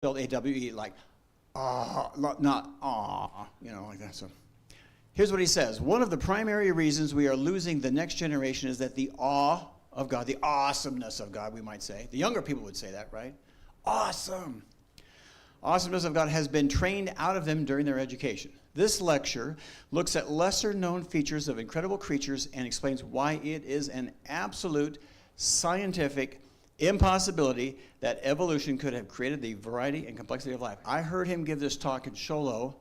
spelled A-W-E, like, ah, not ah, like that. So here's what he says. One of the primary reasons we are losing the next generation is that the awe of God, the awesomeness of God, we might say. The younger people would say that, right? Awesome. Awesomeness of God has been trained out of them during their education. This lecture looks at lesser-known features of incredible creatures and explains why it is an absolute scientific impossibility that evolution could have created the variety and complexity of life. I heard him give this talk in Sholo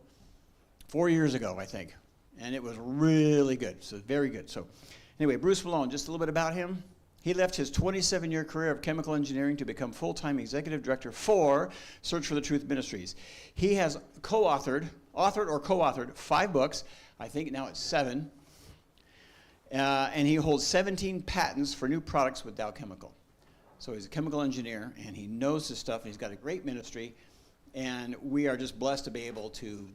4 years ago, I think, and it was really good, so very good. So anyway, Bruce Malone, just a little bit about him. He left his 27-year career of chemical engineering to become full-time executive director for Search for the Truth Ministries. He has authored or co-authored 5 books. I think now it's 7. And he holds 17 patents for new products with Dow Chemical. So he's a chemical engineer, and he knows his stuff, and he's got a great ministry. And we are just blessed to be able to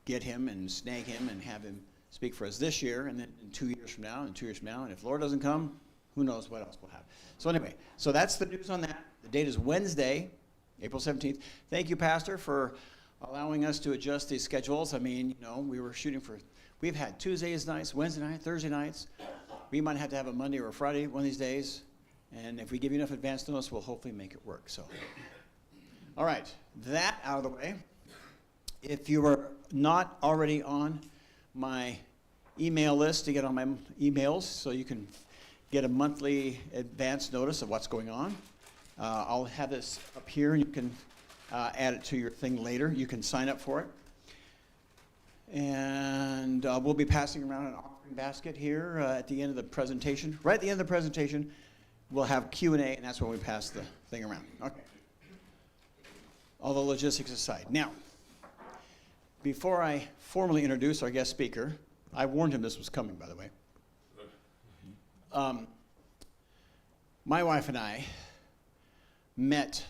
get him and snag him and have him speak for us this year, and then in 2 years from now, and 2 years from now. And if the Lord doesn't come, who knows what else we'll have. So anyway, so that's the news on that. The date is Wednesday, April 17th. Thank you, Pastor, for allowing us to adjust these schedules. I mean, we were shooting for, we've had Tuesdays nights, Wednesday night, Thursday nights. We might have to have a Monday or a Friday one of these days. And if we give you enough advance notice, we'll hopefully make it work. So, all right, that out of the way. If you are not already on my email list to get on my emails, so you can get a monthly advance notice of what's going on. I'll have this up here, and you can add it to your thing later. You can sign up for it. And we'll be passing around an offering basket here at the end of the presentation. Right at the end of the presentation, we'll have Q&A, and that's when we pass the thing around. Okay. All the logistics aside. Now, before I formally introduce our guest speaker, I warned him this was coming, by the way. My wife and I met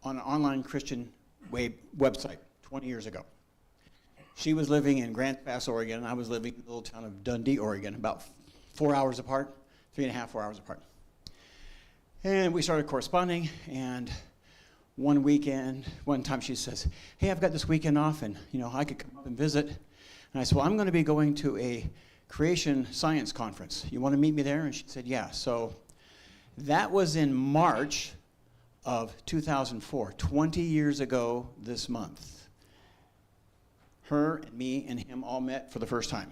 on an online Christian website 20 years ago. She was living in Grants Pass, Oregon, and I was living in the little town of Dundee, Oregon, about 4 hours apart, 3.5, 4 hours apart. And we started corresponding, and one time she says, hey, I've got this weekend off, and I could come up and visit. And I said, well, I'm going to be going to a creation science conference. You want to meet me there? And she said, yeah. So that was in March of 2004, 20 years ago this month. Her and me and him all met for the first time.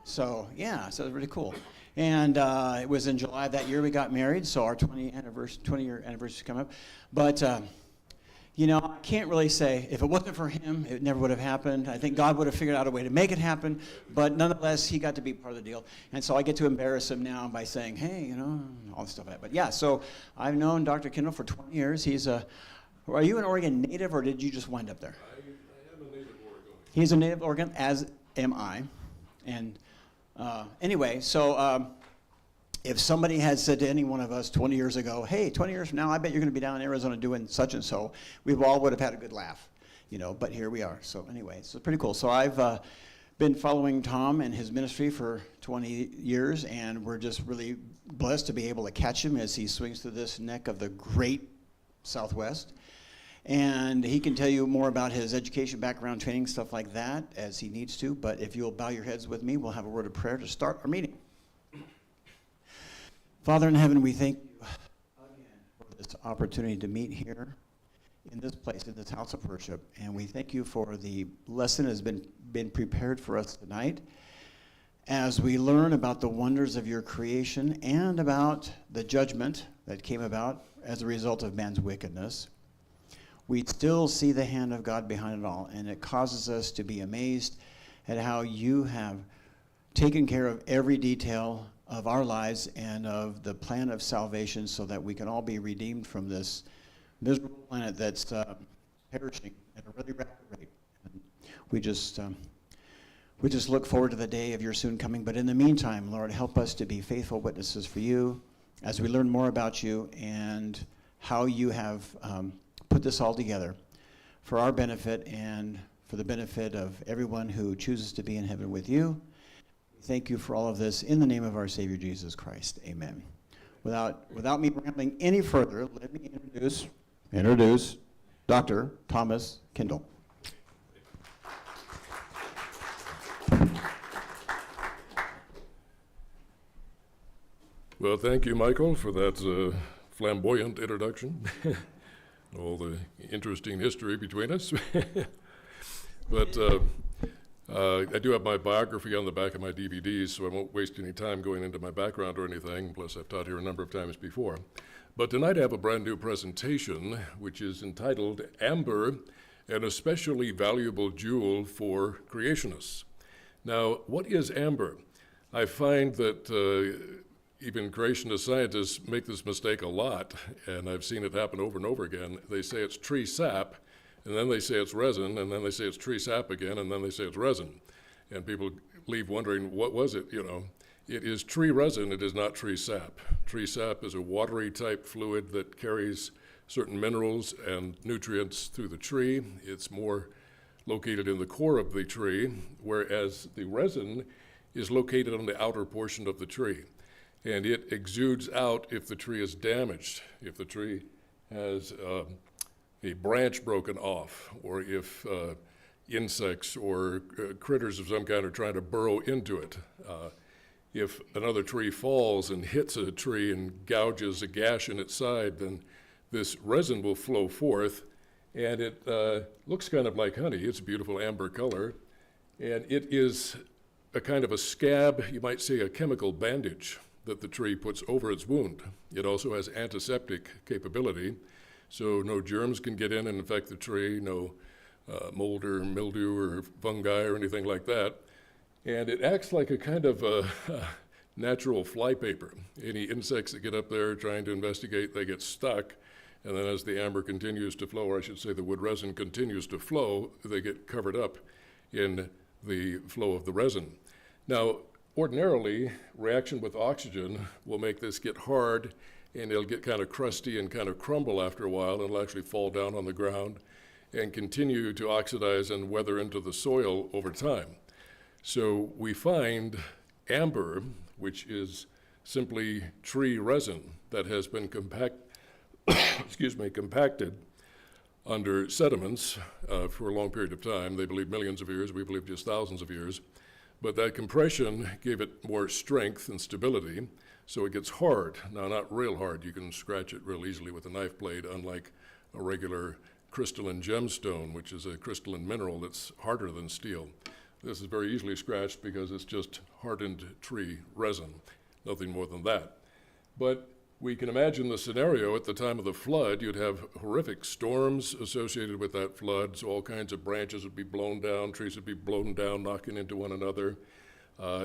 So yeah, so it was really cool. And it was in July of that year we got married, so our 20-year anniversary is coming up. But I can't really say, if it wasn't for him, it never would have happened. I think God would have figured out a way to make it happen, but nonetheless, he got to be part of the deal. And so I get to embarrass him now by saying, hey, all this stuff like that. But yeah, so I've known Dr. Kendall for 20 years. Are you an Oregon native, or did you just wind up there? I am a native Oregonian. He's a native Oregon, as am I. And anyway, so if somebody had said to any one of us 20 years ago, hey, 20 years from now, I bet you're going to be down in Arizona doing such and so, we all would have had a good laugh, but here we are. So anyway, so it's pretty cool. So I've been following Tom and his ministry for 20 years, and we're just really blessed to be able to catch him as he swings through this neck of the great Southwest. And he can tell you more about his education, background, training, stuff like that as he needs to. But if you'll bow your heads with me, we'll have a word of prayer to start our meeting. Father in heaven, we thank you again for this opportunity to meet here in this place, in this house of worship. And we thank you for the lesson that has been prepared for us tonight as we learn about the wonders of your creation and about the judgment that came about as a result of man's wickedness. We still see the hand of God behind it all, and it causes us to be amazed at how you have taken care of every detail of our lives and of the plan of salvation so that we can all be redeemed from this miserable planet that's perishing at a really rapid rate. And we just look forward to the day of your soon coming. But in the meantime, Lord, help us to be faithful witnesses for you as we learn more about you and how you have put this all together for our benefit and for the benefit of everyone who chooses to be in heaven with you. Thank you for all of this in the name of our Savior Jesus Christ. Amen. Without me rambling any further, let me introduce Dr. Thomas Kindle. Well, thank you, Michael, for that flamboyant introduction. All the interesting history between us. But I do have my biography on the back of my DVDs, so I won't waste any time going into my background or anything, plus I've taught here a number of times before. But tonight I have a brand new presentation, which is entitled Amber, an Especially Valuable Jewel for Creationists. Now, what is amber? I find that even creationist scientists make this mistake a lot, and I've seen it happen over and over again. They say it's tree sap, and then they say it's resin, and then they say it's tree sap again, and then they say it's resin. And people leave wondering, what was it, you know? It is tree resin, it is not tree sap. Tree sap is a watery type fluid that carries certain minerals and nutrients through the tree. It's more located in the core of the tree, whereas the resin is located on the outer portion of the tree. And it exudes out if the tree is damaged, if the tree has a branch broken off, or if insects or critters of some kind are trying to burrow into it. If another tree falls and hits a tree and gouges a gash in its side, then this resin will flow forth, and it looks kind of like honey. It's a beautiful amber color, and it is a kind of a scab, you might say a chemical bandage, that the tree puts over its wound. It also has antiseptic capability, so no germs can get in and infect the tree, no mold or mildew or fungi or anything like that. And it acts like a kind of a natural flypaper. Any insects that get up there trying to investigate, they get stuck, and then as the amber continues to flow, or I should say the wood resin continues to flow, they get covered up in the flow of the resin. Now, ordinarily, reaction with oxygen will make this get hard, and it'll get kind of crusty and kind of crumble after a while, and it'll actually fall down on the ground and continue to oxidize and weather into the soil over time. So we find amber, which is simply tree resin that has been compacted under sediments for a long period of time. They believe millions of years, we believe just thousands of years. But that compression gave it more strength and stability, so it gets hard. Now, not real hard. You can scratch it real easily with a knife blade, unlike a regular crystalline gemstone, which is a crystalline mineral that's harder than steel. This is very easily scratched because it's just hardened tree resin, nothing more than that. But we can imagine the scenario at the time of the flood. You'd have horrific storms associated with that flood, so all kinds of branches would be blown down, trees would be blown down, knocking into one another.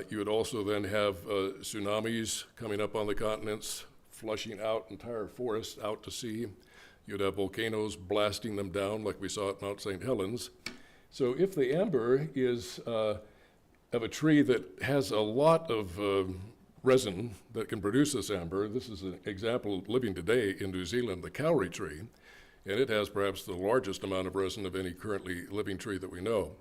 You would also then have tsunamis coming up on the continents, flushing out entire forests out to sea. You'd have volcanoes blasting them down like we saw at Mount St. Helens. So if the amber is of a tree that has a lot of resin that can produce this amber, this is an example living today in New Zealand, the kauri tree, and it has perhaps the largest amount of resin of any currently living tree that we know.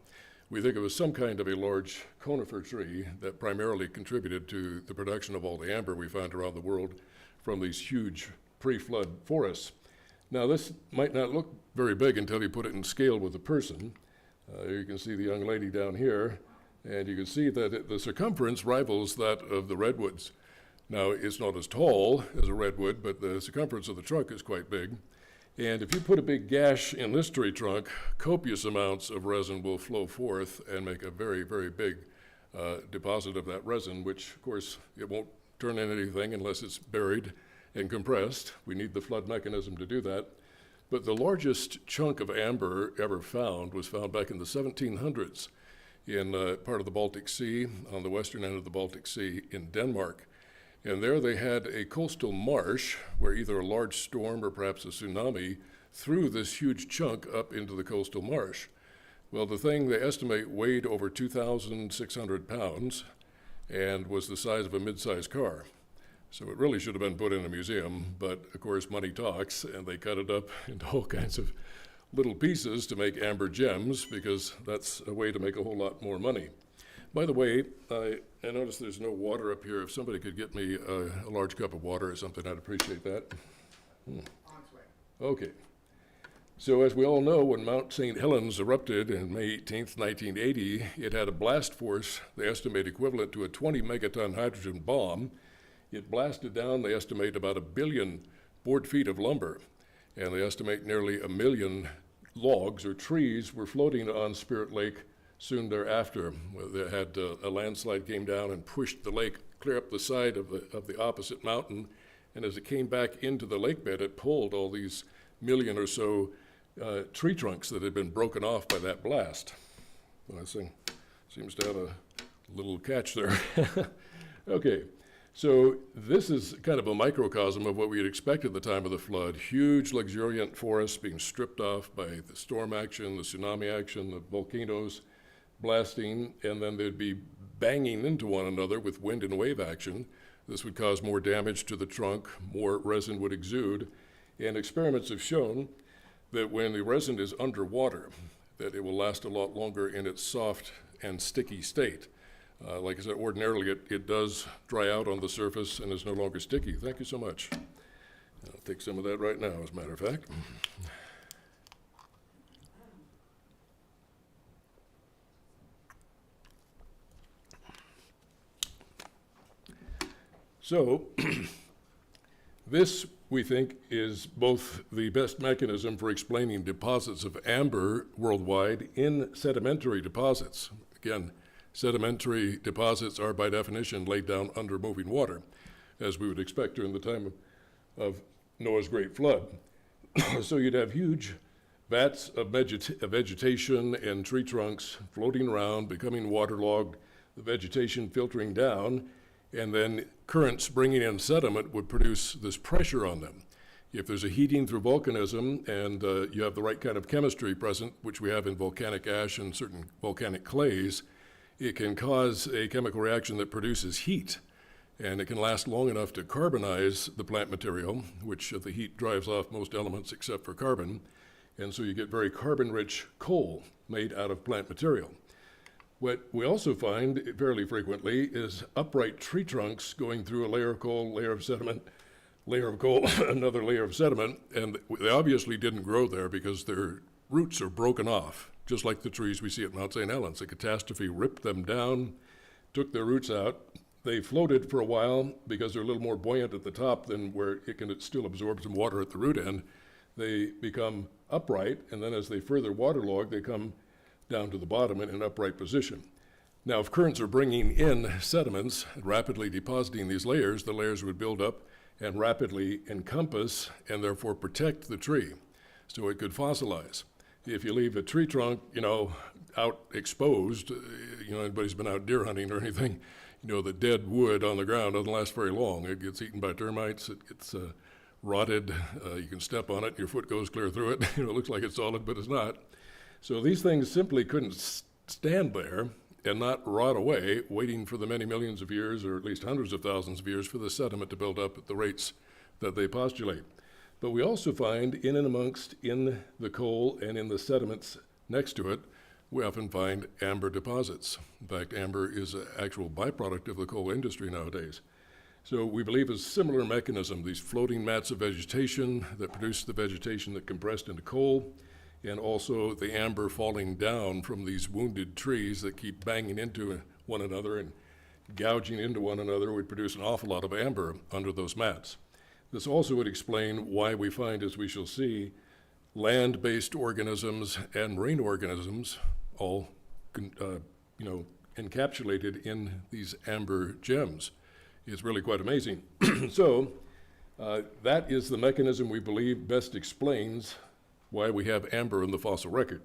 We think it was some kind of a large conifer tree that primarily contributed to the production of all the amber we find around the world from these huge pre-flood forests. Now, this might not look very big until you put it in scale with a person. You can see the young lady down here, and you can see that the circumference rivals that of the redwoods. Now, it's not as tall as a redwood, but the circumference of the trunk is quite big. And if you put a big gash in this tree trunk, copious amounts of resin will flow forth and make a very, very big deposit of that resin, which, of course, it won't turn into anything unless it's buried and compressed. We need the flood mechanism to do that. But the largest chunk of amber ever found was found back in the 1700s in part of the Baltic Sea, on the western end of the Baltic Sea in Denmark. And there they had a coastal marsh where either a large storm or perhaps a tsunami threw this huge chunk up into the coastal marsh. Well, the thing they estimate weighed over 2,600 pounds and was the size of a mid-sized car. So it really should have been put in a museum, but of course money talks, and they cut it up into all kinds of little pieces to make amber gems, because that's a way to make a whole lot more money. By the way, I notice there's no water up here. If somebody could get me a large cup of water or something, I'd appreciate that. On its way. Okay. So as we all know, when Mount St. Helens erupted on May 18th, 1980, it had a blast force, they estimate equivalent to a 20 megaton hydrogen bomb. It blasted down, they estimate, about 1 billion board feet of lumber, and they estimate nearly 1 million logs or trees were floating on Spirit Lake soon thereafter. They had a landslide came down and pushed the lake clear up the side of the opposite mountain, and as it came back into the lake bed, it pulled all these million or so tree trunks that had been broken off by that blast. Well, this thing seems to have a little catch there. Okay, so this is kind of a microcosm of what we had expected at the time of the flood. Huge luxuriant forests being stripped off by the storm action, the tsunami action, the volcanoes blasting, and then they'd be banging into one another with wind and wave action. This would cause more damage to the trunk, more resin would exude, and experiments have shown that when the resin is underwater, that it will last a lot longer in its soft and sticky state. Like I said, ordinarily it does dry out on the surface and is no longer sticky. Thank you so much. I'll take some of that right now, as a matter of fact. So, this, we think, is both the best mechanism for explaining deposits of amber worldwide in sedimentary deposits. Again, sedimentary deposits are by definition laid down under moving water, as we would expect during the time of Noah's great flood. So you'd have huge vats of vegetation and tree trunks floating around, becoming waterlogged, the vegetation filtering down, and then currents bringing in sediment would produce this pressure on them. If there's a heating through volcanism and you have the right kind of chemistry present, which we have in volcanic ash and certain volcanic clays, it can cause a chemical reaction that produces heat, and it can last long enough to carbonize the plant material, which the heat drives off most elements except for carbon, and so you get very carbon-rich coal made out of plant material. What we also find fairly frequently is upright tree trunks going through a layer of coal, layer of sediment, layer of coal, another layer of sediment, and they obviously didn't grow there because their roots are broken off, just like the trees we see at Mount St. Helens. A catastrophe ripped them down, took their roots out. They floated for a while because they're a little more buoyant at the top than where it can still absorb some water at the root end. They become upright, and then as they further waterlog, they come down to the bottom in an upright position. Now, if currents are bringing in sediments and rapidly depositing these layers, the layers would build up and rapidly encompass and therefore protect the tree, so it could fossilize. If you leave a tree trunk, out exposed, anybody's been out deer hunting or anything, the dead wood on the ground doesn't last very long. It gets eaten by termites, it gets rotted, you can step on it, and your foot goes clear through it. It looks like it's solid, but it's not. So these things simply couldn't stand there and not rot away, waiting for the many millions of years, or at least hundreds of thousands of years, for the sediment to build up at the rates that they postulate. But we also find in and amongst, in the coal and in the sediments next to it, we often find amber deposits. In fact, amber is an actual byproduct of the coal industry nowadays. So we believe it's a similar mechanism, these floating mats of vegetation that produce the vegetation that compressed into coal, and also the amber falling down from these wounded trees that keep banging into one another and gouging into one another would produce an awful lot of amber under those mats. This also would explain why we find, as we shall see, land-based organisms and marine organisms all encapsulated in these amber gems. It's really quite amazing. So that is the mechanism we believe best explains why we have amber in the fossil record.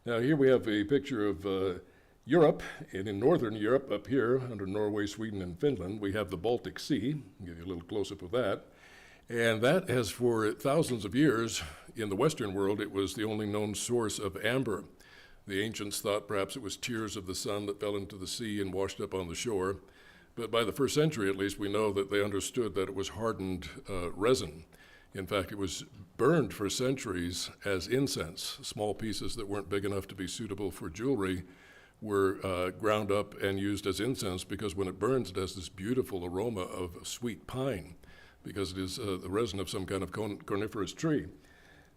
Now here we have a picture of Europe, and in northern Europe, up here under Norway, Sweden, and Finland, we have the Baltic Sea. I'll give you a little close-up of that. And that has, for thousands of years, in the Western world, it was the only known source of amber. The ancients thought perhaps it was tears of the sun that fell into the sea and washed up on the shore. But by the first century, at least, we know that they understood that it was hardened resin. In fact, it was burned for centuries as incense. Small pieces that weren't big enough to be suitable for jewelry were ground up and used as incense because when it burns, it has this beautiful aroma of sweet pine because it is the resin of some kind of coniferous tree.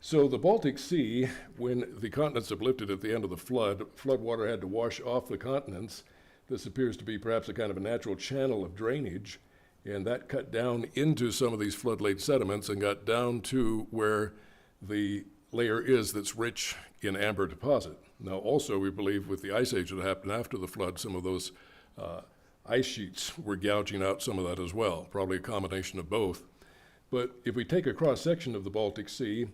So the Baltic Sea, when the continents have lifted at the end of the flood water had to wash off the continents. This appears to be perhaps a kind of a natural channel of drainage, and that cut down into some of these flood-laden sediments and got down to where the layer is that's rich in amber deposit. Now also we believe with the ice age that happened after the flood, some of those ice sheets were gouging out some of that as well, probably a combination of both. But if we take a cross-section of the Baltic Sea,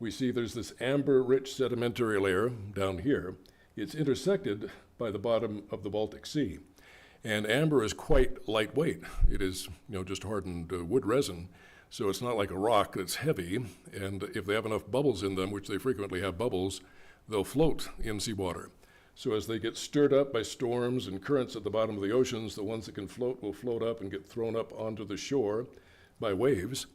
we see there's this amber-rich sedimentary layer down here. It's intersected by the bottom of the Baltic Sea. And amber is quite lightweight. It is, just hardened wood resin. So it's not like a rock that's heavy. And if they have enough bubbles in them, which they frequently have bubbles, they'll float in seawater. So as they get stirred up by storms and currents at the bottom of the oceans, the ones that can float will float up and get thrown up onto the shore by waves.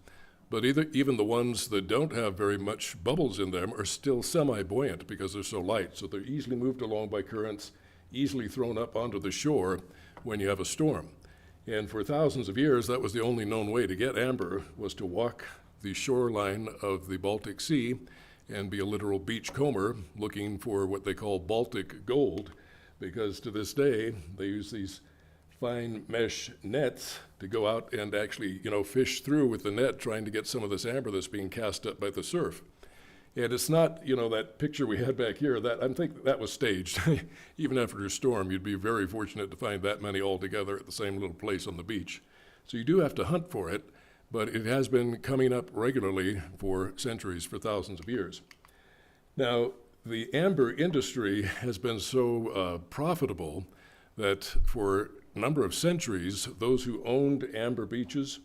But even the ones that don't have very much bubbles in them are still semi-buoyant because they're so light. So they're easily moved along by currents, easily thrown up onto the shore when you have a storm. And for thousands of years, that was the only known way to get amber, was to walk the shoreline of the Baltic Sea and be a literal beachcomber looking for what they call Baltic gold, because to this day, they use these fine mesh nets to go out and actually, fish through with the net trying to get some of this amber that's being cast up by the surf. And it's not, that picture we had back here, that I think that was staged. Even after a storm, you'd be very fortunate to find that many all together at the same little place on the beach. So you do have to hunt for it, but it has been coming up regularly for centuries, for thousands of years. Now, the amber industry has been so profitable that for a number of centuries, those who owned amber beaches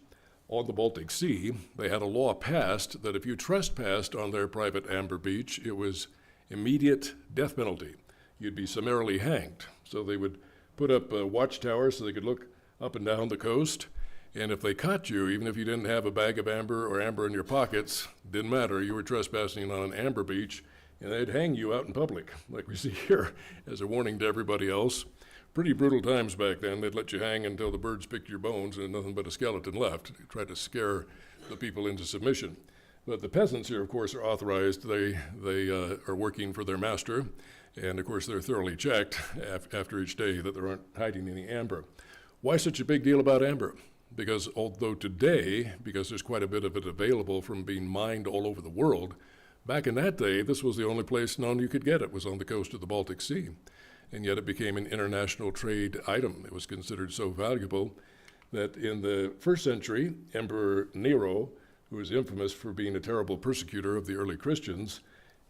on the Baltic Sea, they had a law passed that if you trespassed on their private amber beach, it was immediate death penalty. You'd be summarily hanged. So they would put up a watchtower so they could look up and down the coast. And if they caught you, even if you didn't have a bag of amber or amber in your pockets, didn't matter, you were trespassing on an amber beach, and they'd hang you out in public, like we see here, as a warning to everybody else. Pretty brutal times back then. They'd let you hang until the birds picked your bones and nothing but a skeleton left. They tried to scare the people into submission. But the peasants here, of course, are authorized. They are working for their master, and of course they're thoroughly checked after each day that they aren't hiding any amber. Why such a big deal about amber? Because although today, because there's quite a bit of it available from being mined all over the world, back in that day, this was the only place known you could get it, was on the coast of the Baltic Sea. And yet it became an international trade item. It was considered so valuable that in the first century, Emperor Nero, who is infamous for being a terrible persecutor of the early Christians,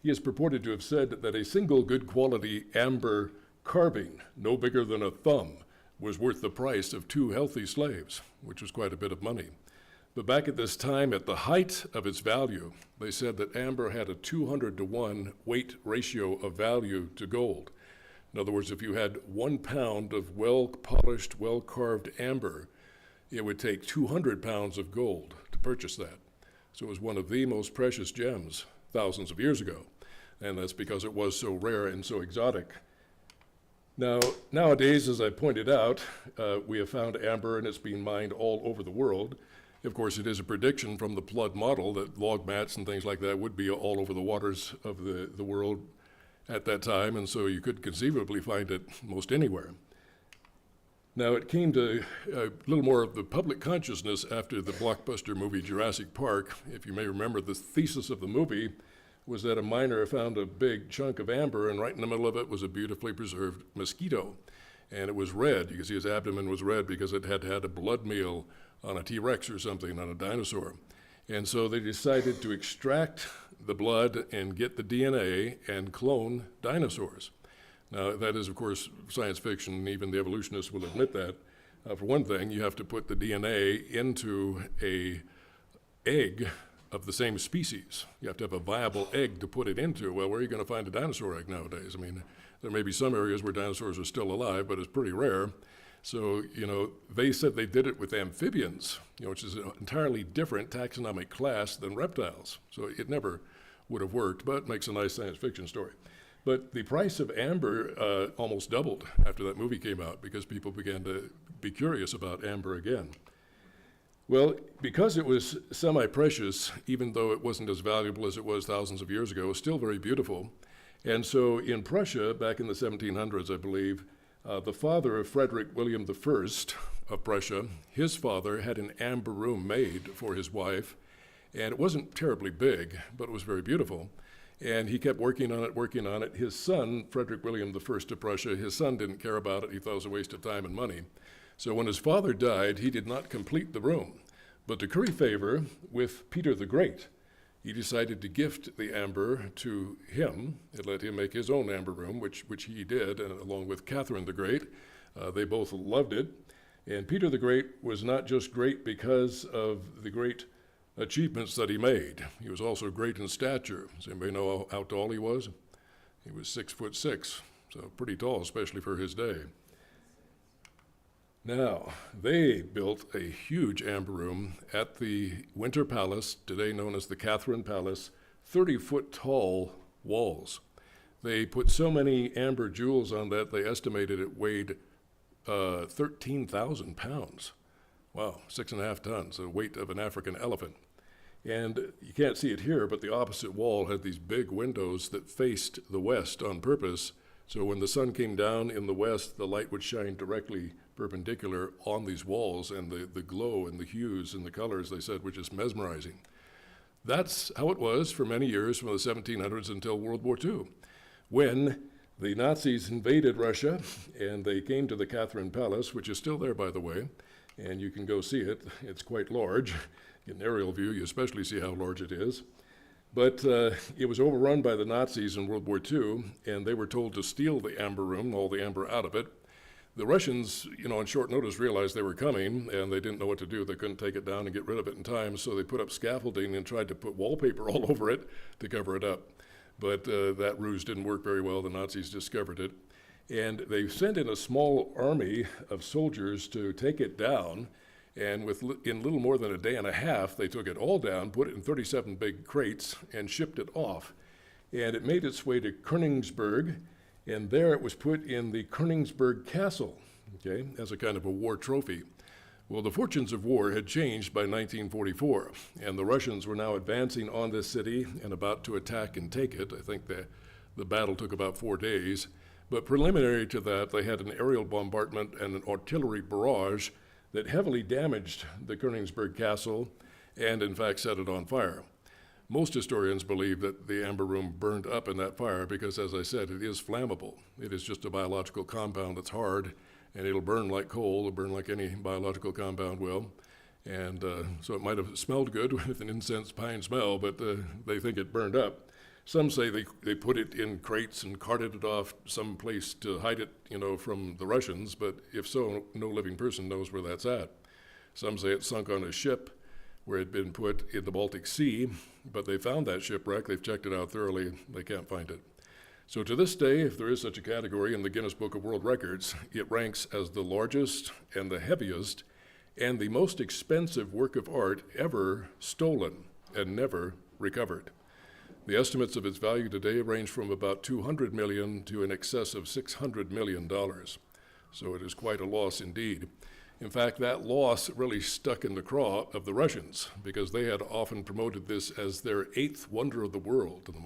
he is purported to have said that a single good quality amber carving, no bigger than a thumb, was worth the price of 2 healthy slaves, which was quite a bit of money. But back at this time, at the height of its value, they said that amber had a 200-to-1 weight ratio of value to gold. In other words, if you had 1 pound of well-polished, well-carved amber, it would take 200 pounds of gold to purchase that. So it was one of the most precious gems thousands of years ago, and that's because it was so rare and so exotic. Now, nowadays, as I pointed out, we have found amber and it's being mined all over the world. Of course, it is a prediction from the flood model that log mats and things like that would be all over the waters of the world at that time, and so you could conceivably find it most anywhere. Now, it came to a little more of the public consciousness after the blockbuster movie Jurassic Park. If you may remember, the thesis of the movie was that a miner found a big chunk of amber, and right in the middle of it was a beautifully preserved mosquito. And it was red. You can see his abdomen was red because it had had a blood meal on a T-Rex or something, on a dinosaur. And so they decided to extract the blood and get the DNA and clone dinosaurs. Now, that is, of course, science fiction. Even the evolutionists will admit that. For one thing, you have to put the DNA into an egg of the same species. You have to have a viable egg to put it into. Well, where are you going to find a dinosaur egg nowadays? I mean, there may be some areas where dinosaurs are still alive, but it's pretty rare. So, they said they did it with amphibians, which is an entirely different taxonomic class than reptiles. So it never would have worked, but makes a nice science fiction story. But the price of amber almost doubled after that movie came out because people began to be curious about amber again. Well, because it was semi-precious, even though it wasn't as valuable as it was thousands of years ago, it was still very beautiful. And so in Prussia, back in the 1700s, I believe, the father of Frederick William I of Prussia, his father had an amber room made for his wife, and it wasn't terribly big, but it was very beautiful. And he kept working on it. His son, Frederick William I of Prussia, his son didn't care about it. He thought it was a waste of time and money. So when his father died, he did not complete the room. But to curry favor with Peter the Great, he decided to gift the amber to him and let him make his own amber room, which he did, and along with Catherine the Great. They both loved it. And Peter the Great was not just great because of the great achievements that he made. He was also great in stature. Does anybody know how tall he was? He was 6'6", so pretty tall, especially for his day. Now, they built a huge amber room at the Winter Palace, today known as the Catherine Palace, 30-foot tall walls. They put so many amber jewels on that, they estimated it weighed 13,000 pounds. Wow, 6.5 tons, the weight of an African elephant. And you can't see it here, but the opposite wall had these big windows that faced the west on purpose. So when the sun came down in the west, the light would shine directly perpendicular on these walls, and the glow and the hues and the colors, they said, were just mesmerizing. That's how it was for many years from the 1700s until World War II, when the Nazis invaded Russia, and they came to the Catherine Palace, which is still there, by the way, and you can go see it. It's quite large. In aerial view, you especially see how large it is. But it was overrun by the Nazis in World War II, and they were told to steal the amber room, all the amber out of it. The Russians, on short notice realized they were coming, and they didn't know what to do. They couldn't take it down and get rid of it in time, so they put up scaffolding and tried to put wallpaper all over it to cover it up. But that ruse didn't work very well. The Nazis discovered it. And they sent in a small army of soldiers to take it down, and in little more than a day and a half, they took it all down, put it in 37 big crates, and shipped it off. And it made its way to Königsberg, and there it was put in the Königsberg Castle, okay, as a kind of a war trophy. Well, the fortunes of war had changed by 1944, and the Russians were now advancing on this city and about to attack and take it. I think the battle took about 4 days. But preliminary to that, they had an aerial bombardment and an artillery barrage that heavily damaged the Königsberg Castle and, in fact, set it on fire. Most historians believe that the amber room burned up in that fire because, as I said, it is flammable. It is just a biological compound that's hard, and it'll burn like coal. It'll burn like any biological compound will. And so it might have smelled good with an incense pine smell, but they think it burned up. Some say they put it in crates and carted it off someplace to hide it, from the Russians, but if so, no living person knows where that's at. Some say it sunk on a ship where it had been put in the Baltic Sea, but they found that shipwreck. They've checked it out thoroughly. They can't find it. So to this day, if there is such a category in the Guinness Book of World Records, it ranks as the largest and the heaviest and the most expensive work of art ever stolen and never recovered. The estimates of its value today range from about $200 million to in excess of $600 million. So it is quite a loss indeed. In fact, that loss really stuck in the craw of the Russians because they had often promoted this as their eighth wonder of the world, the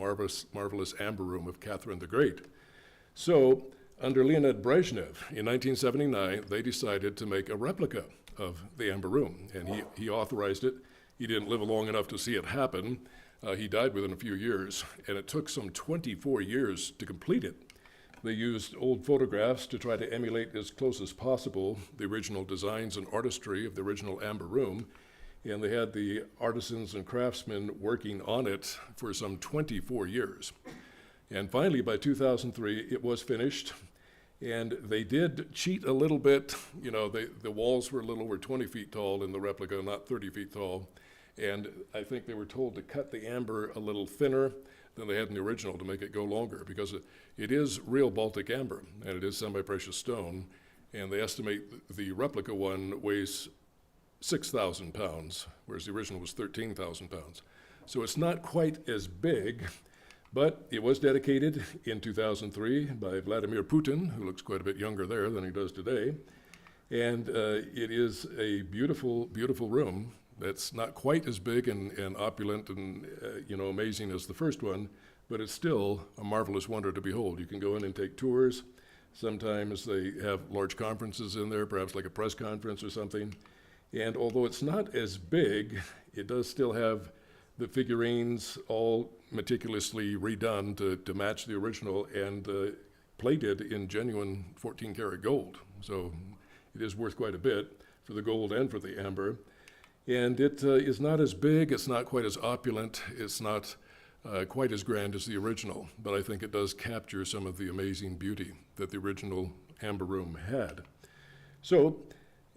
marvelous amber room of Catherine the Great. So under Leonid Brezhnev in 1979, they decided to make a replica of the amber room, and he authorized it. He didn't live long enough to see it happen. He died within a few years, and it took some 24 years to complete it. They used old photographs to try to emulate as close as possible the original designs and artistry of the original amber room, and they had the artisans and craftsmen working on it for some 24 years. And finally, by 2003, it was finished, and they did cheat a little bit. The walls were a little over 20 feet tall in the replica, not 30 feet tall. And I think they were told to cut the amber a little thinner than they had in the original to make it go longer, because it is real Baltic amber, and it is semi-precious stone, and they estimate the replica one weighs 6,000 pounds, whereas the original was 13,000 pounds. So it's not quite as big, but it was dedicated in 2003 by Vladimir Putin, who looks quite a bit younger there than he does today. And it is a beautiful, beautiful room that's not quite as big and opulent and amazing as the first one, but it's still a marvelous wonder to behold. You can go in and take tours. Sometimes they have large conferences in there, perhaps like a press conference or something. And although it's not as big, it does still have the figurines all meticulously redone to match the original and plated in genuine 14-karat gold. So it is worth quite a bit for the gold and for the amber. And it is not as big, it's not quite as opulent, it's not quite as grand as the original, but I think it does capture some of the amazing beauty that the original amber room had. So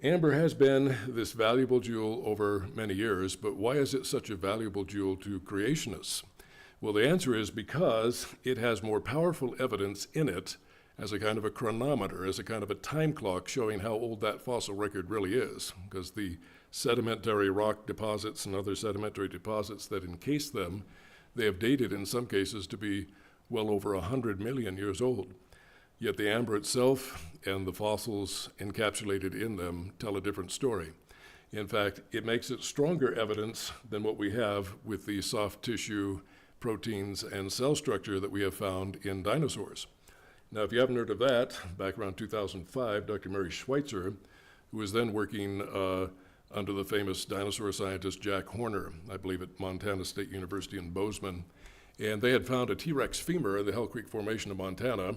amber has been this valuable jewel over many years, but why is it such a valuable jewel to creationists? Well, the answer is because it has more powerful evidence in it as a kind of a chronometer, as a kind of a time clock showing how old that fossil record really is, because the sedimentary rock deposits and other sedimentary deposits that encase them, they have dated in some cases to be well over 100 million years old. Yet the amber itself and the fossils encapsulated in them tell a different story. In fact, it makes it stronger evidence than what we have with the soft tissue, proteins, and cell structure that we have found in dinosaurs. Now, if you haven't heard of that, back around 2005, Dr. Mary Schweitzer, who was then working under the famous dinosaur scientist Jack Horner, I believe at Montana State University in Bozeman, and they had found a T-Rex femur in the Hell Creek Formation of Montana,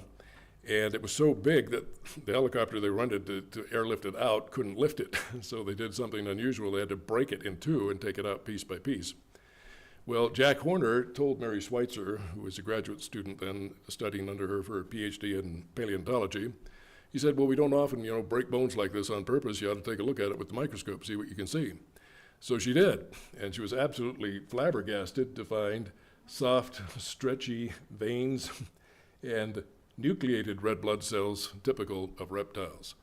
and it was so big that the helicopter they rented to airlift it out couldn't lift it. So they did something unusual. They had to break it in two and take it out piece by piece. Well, Jack Horner told Mary Schweitzer, who was a graduate student then studying under her for a PhD in paleontology, he said, well, we don't often, break bones like this on purpose. You ought to take a look at it with the microscope, see what you can see. So she did, and she was absolutely flabbergasted to find soft, stretchy veins and nucleated red blood cells typical of reptiles.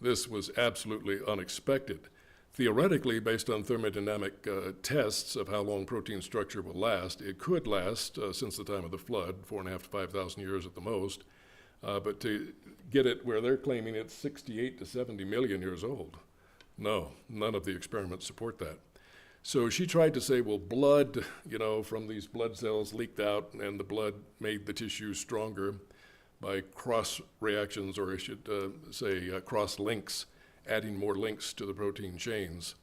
This was absolutely unexpected. Theoretically, based on thermodynamic tests of how long protein structure will last, it could last since the time of the flood, 4,500 to 5,000 years at the most. But to get it where they're claiming it's 68 to 70 million years old, no, none of the experiments support that. So she tried to say, well, blood, from these blood cells leaked out and the blood made the tissue stronger by cross reactions, or I should say cross links, adding more links to the protein chains,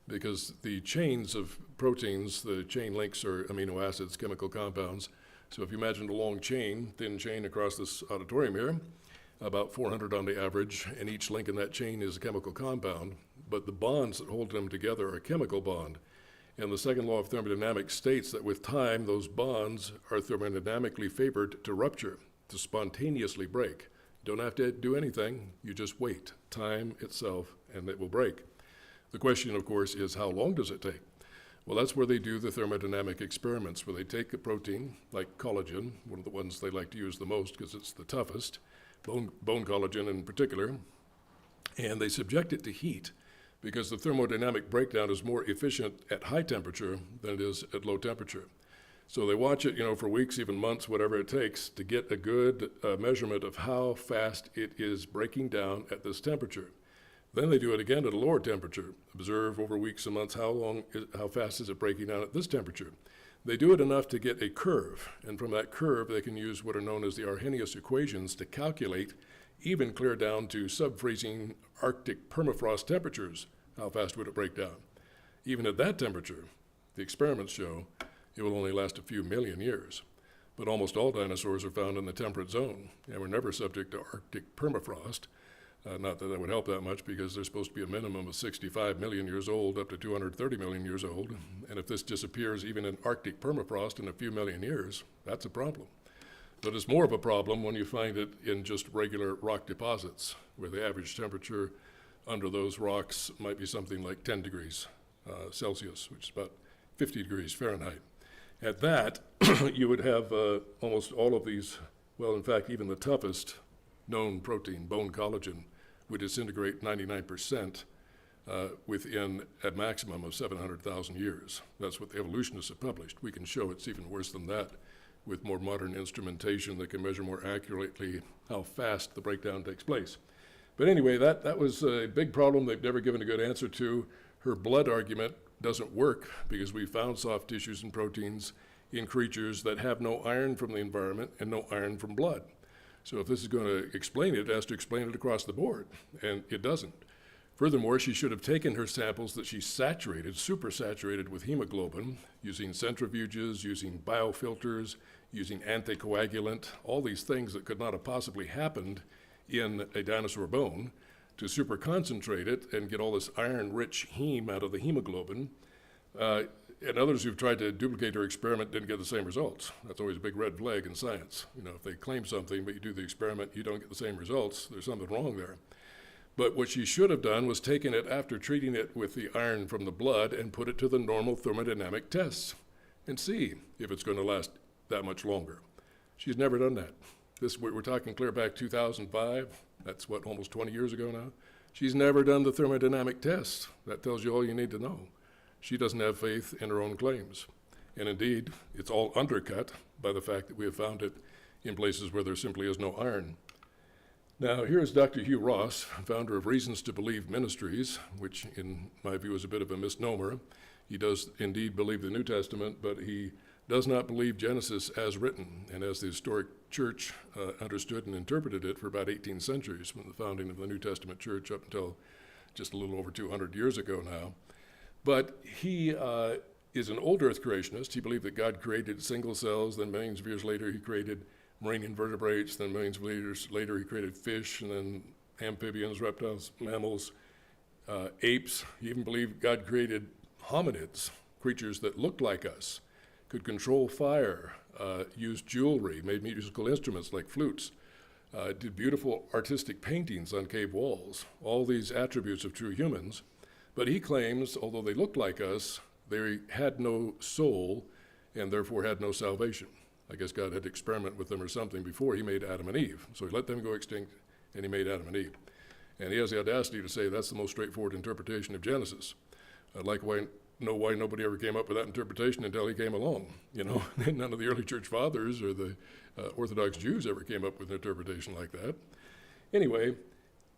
because the chains of proteins, the chain links are amino acids, chemical compounds. So if you imagine a long chain, thin chain across this auditorium here, about 400 on the average, and each link in that chain is a chemical compound, but the bonds that hold them together are a chemical bond. And the second law of thermodynamics states that with time, those bonds are thermodynamically favored to rupture, to spontaneously break. You don't have to do anything, you just wait. Time itself, and it will break. The question, of course, is how long does it take? Well, that's where they do the thermodynamic experiments, where they take a protein, like collagen, one of the ones they like to use the most because it's the toughest, bone collagen in particular, and they subject it to heat because the thermodynamic breakdown is more efficient at high temperature than it is at low temperature. So they watch it, for weeks, even months, whatever it takes, to get a good measurement of how fast it is breaking down at this temperature. Then they do it again at a lower temperature. Observe over weeks and months how fast is it breaking down at this temperature. They do it enough to get a curve, and from that curve they can use what are known as the Arrhenius equations to calculate, even clear down to sub-freezing Arctic permafrost temperatures, how fast would it break down. Even at that temperature, the experiments show it will only last a few million years. But almost all dinosaurs are found in the temperate zone and were never subject to Arctic permafrost. Not that that would help that much because they're supposed to be a minimum of 65 million years old up to 230 million years old. And if this disappears even in Arctic permafrost in a few million years, that's a problem. But it's more of a problem when you find it in just regular rock deposits, where the average temperature under those rocks might be something like 10 degrees Celsius, which is about 50 degrees Fahrenheit. At that, you would have almost all of these, well, in fact, even the toughest known protein, bone collagen, would disintegrate 99% within a maximum of 700,000 years. That's what the evolutionists have published. We can show it's even worse than that with more modern instrumentation that can measure more accurately how fast the breakdown takes place. But anyway, that was a big problem they've never given a good answer to. Her blood argument doesn't work because we found soft tissues and proteins in creatures that have no iron from the environment and no iron from blood. So if this is going to explain it, it has to explain it across the board, and it doesn't. Furthermore, she should have taken her samples that she saturated, super saturated with hemoglobin, using centrifuges, using biofilters, using anticoagulant, all these things that could not have possibly happened in a dinosaur bone, to super concentrate it and get all this iron-rich heme out of the hemoglobin. And others who've tried to duplicate her experiment didn't get the same results. That's always a big red flag in science. You know, if they claim something, but you do the experiment, you don't get the same results, there's something wrong there. But what she should have done was taken it after treating it with the iron from the blood and put it to the normal thermodynamic tests and see if it's going to last that much longer. She's never done that. We're talking clear back 2005. That's what, almost 20 years ago now? She's never done the thermodynamic tests. That tells you all you need to know. She doesn't have faith in her own claims. And indeed, it's all undercut by the fact that we have found it in places where there simply is no iron. Now, here's Dr. Hugh Ross, founder of Reasons to Believe Ministries, which in my view is a bit of a misnomer. He does indeed believe the New Testament, but he does not believe Genesis as written and as the historic church understood and interpreted it for about 18 centuries, from the founding of the New Testament church up until just a little over 200 years ago now. But he is an old earth creationist. He believed that God created single cells, then millions of years later he created marine invertebrates, then millions of years later he created fish, and then amphibians, reptiles, mammals, apes. He even believed God created hominids, creatures that looked like us, could control fire, used jewelry, made musical instruments like flutes, did beautiful artistic paintings on cave walls, all these attributes of true humans. But he claims, although they looked like us, they had no soul and therefore had no salvation. I guess God had to experiment with them or something before he made Adam and Eve. So he let them go extinct and he made Adam and Eve. And he has the audacity to say that's the most straightforward interpretation of Genesis. I'd like to know why nobody ever came up with that interpretation until he came along. You know, none of the early church fathers or the Orthodox Jews ever came up with an interpretation like that. Anyway,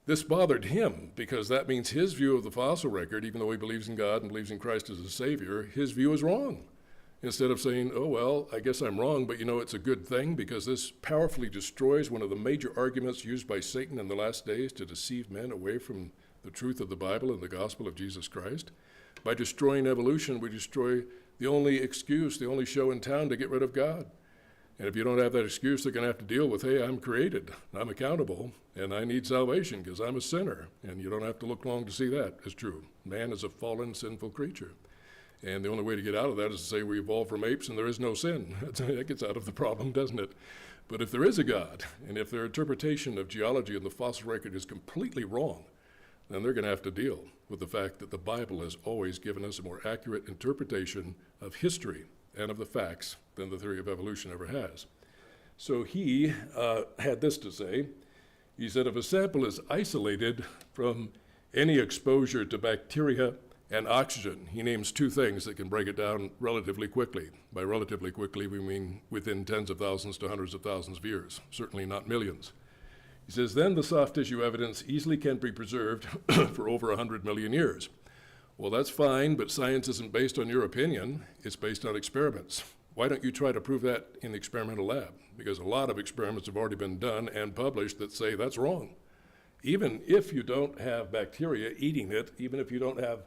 this bothered him because that means his view of the fossil record, even though he believes in God and believes in Christ as a Savior, his view is wrong. Instead of saying, oh, well, I guess I'm wrong, but you know, it's a good thing because this powerfully destroys one of the major arguments used by Satan in the last days to deceive men away from the truth of the Bible and the gospel of Jesus Christ. By destroying evolution, we destroy the only excuse, the only show in town to get rid of God. And if you don't have that excuse, they're going to have to deal with, hey, I'm created, I'm accountable, and I need salvation because I'm a sinner. And you don't have to look long to see that is true. Man is a fallen, sinful creature. And the only way to get out of that is to say we evolved from apes and there is no sin. That gets out of the problem, doesn't it? But if there is a God, and if their interpretation of geology and the fossil record is completely wrong, then they're going to have to deal with the fact that the Bible has always given us a more accurate interpretation of history and of the facts than the theory of evolution ever has. So he had this to say. He said, if a sample is isolated from any exposure to bacteria and oxygen, he names two things that can break it down relatively quickly. By relatively quickly, we mean within tens of thousands to hundreds of thousands of years, certainly not millions. He says, then the soft tissue evidence easily can be preserved for over 100 million years. Well, that's fine, but science isn't based on your opinion. It's based on experiments. Why don't you try to prove that in the experimental lab? Because a lot of experiments have already been done and published that say that's wrong. Even if you don't have bacteria eating it, even if you don't have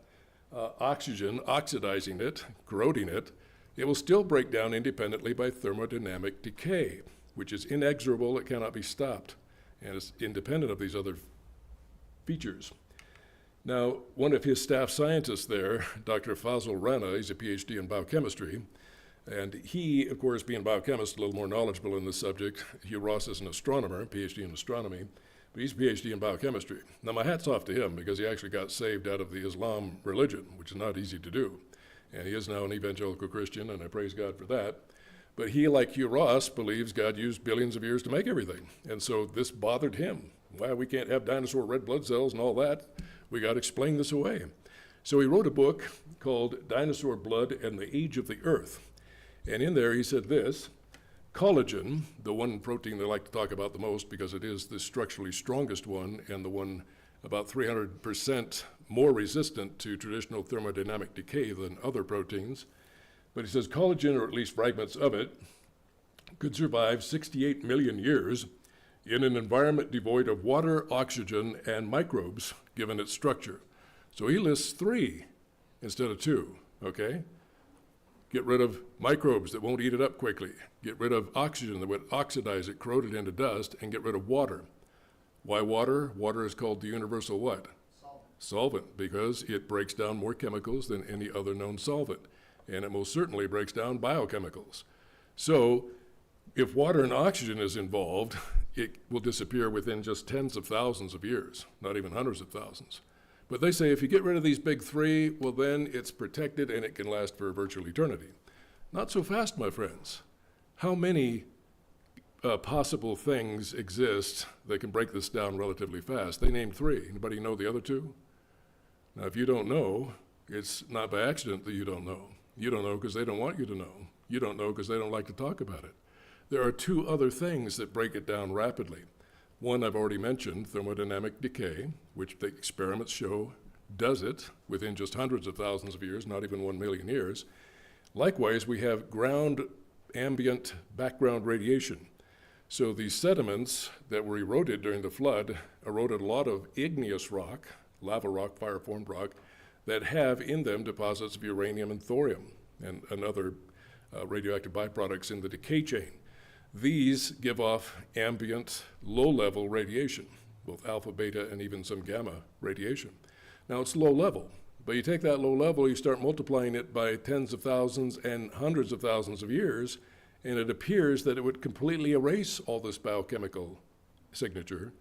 oxygen oxidizing it, corroding it, it will still break down independently by thermodynamic decay, which is inexorable, it cannot be stopped, and it's independent of these other features. Now, one of his staff scientists there, Dr. Fazil Rana, he's a PhD in biochemistry, and he, of course, being a biochemist, a little more knowledgeable in this subject. Hugh Ross is an astronomer, PhD in astronomy, but he's a PhD in biochemistry. Now, my hat's off to him because he actually got saved out of the Islam religion, which is not easy to do. And he is now an evangelical Christian, and I praise God for that. But he, like Hugh Ross, believes God used billions of years to make everything. And so this bothered him. Why we can't have dinosaur red blood cells and all that? We got to explain this away. So he wrote a book called Dinosaur Blood and the Age of the Earth. And in there he said this, Collagen, the one protein they like to talk about the most because it is the structurally strongest one and the one about 300% more resistant to traditional thermodynamic decay than other proteins. But he says collagen, or at least fragments of it, could survive 68 million years in an environment devoid of water, oxygen, and microbes, given its structure. So he lists 3 instead of 2, okay? Get rid of microbes that won't eat it up quickly. Get rid of oxygen that would oxidize it, corrode it into dust, and get rid of water. Why water? Water is called the universal what? Solvent, because it breaks down more chemicals than any other known solvent. And it most certainly breaks down biochemicals. So if water and oxygen is involved, it will disappear within just tens of thousands of years, not even hundreds of thousands. But they say if you get rid of these big 3, well then it's protected and it can last for virtual eternity. Not so fast, my friends. How many possible things exist that can break this down relatively fast? They named 3. Anybody know the other 2? Now, if you don't know, it's not by accident that you don't know. You don't know because they don't want you to know. You don't know because they don't like to talk about it. There are 2 other things that break it down rapidly. One I've already mentioned, thermodynamic decay, which the experiments show does it within just hundreds of thousands of years, not even 1 million years. Likewise, we have ground ambient background radiation. So these sediments that were eroded during the flood eroded a lot of igneous rock, lava rock, fire-formed rock, that have in them deposits of uranium and thorium and other radioactive byproducts in the decay chain. These give off ambient, low-level radiation, both alpha, beta, and even some gamma radiation. Now, it's low level, but you take that low level, you start multiplying it by tens of thousands and hundreds of thousands of years, and it appears that it would completely erase all this biochemical signature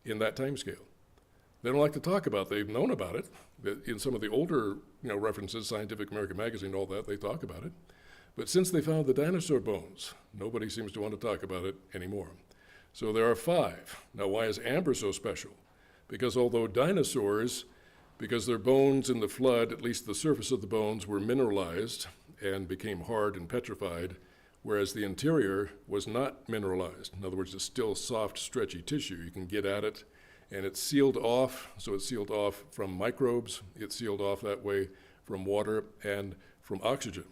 in that time scale. They don't like to talk about it. They've known about it. In some of the older references, Scientific American Magazine, all that, they talk about it. But since they found the dinosaur bones, nobody seems to want to talk about it anymore. So there are 5. Now, why is amber so special? Because although dinosaurs, because their bones in the flood, at least the surface of the bones, were mineralized and became hard and petrified, whereas the interior was not mineralized. In other words, it's still soft, stretchy tissue. You can get at it, and it's sealed off. So it's sealed off from microbes. It's sealed off that way from water and from oxygen.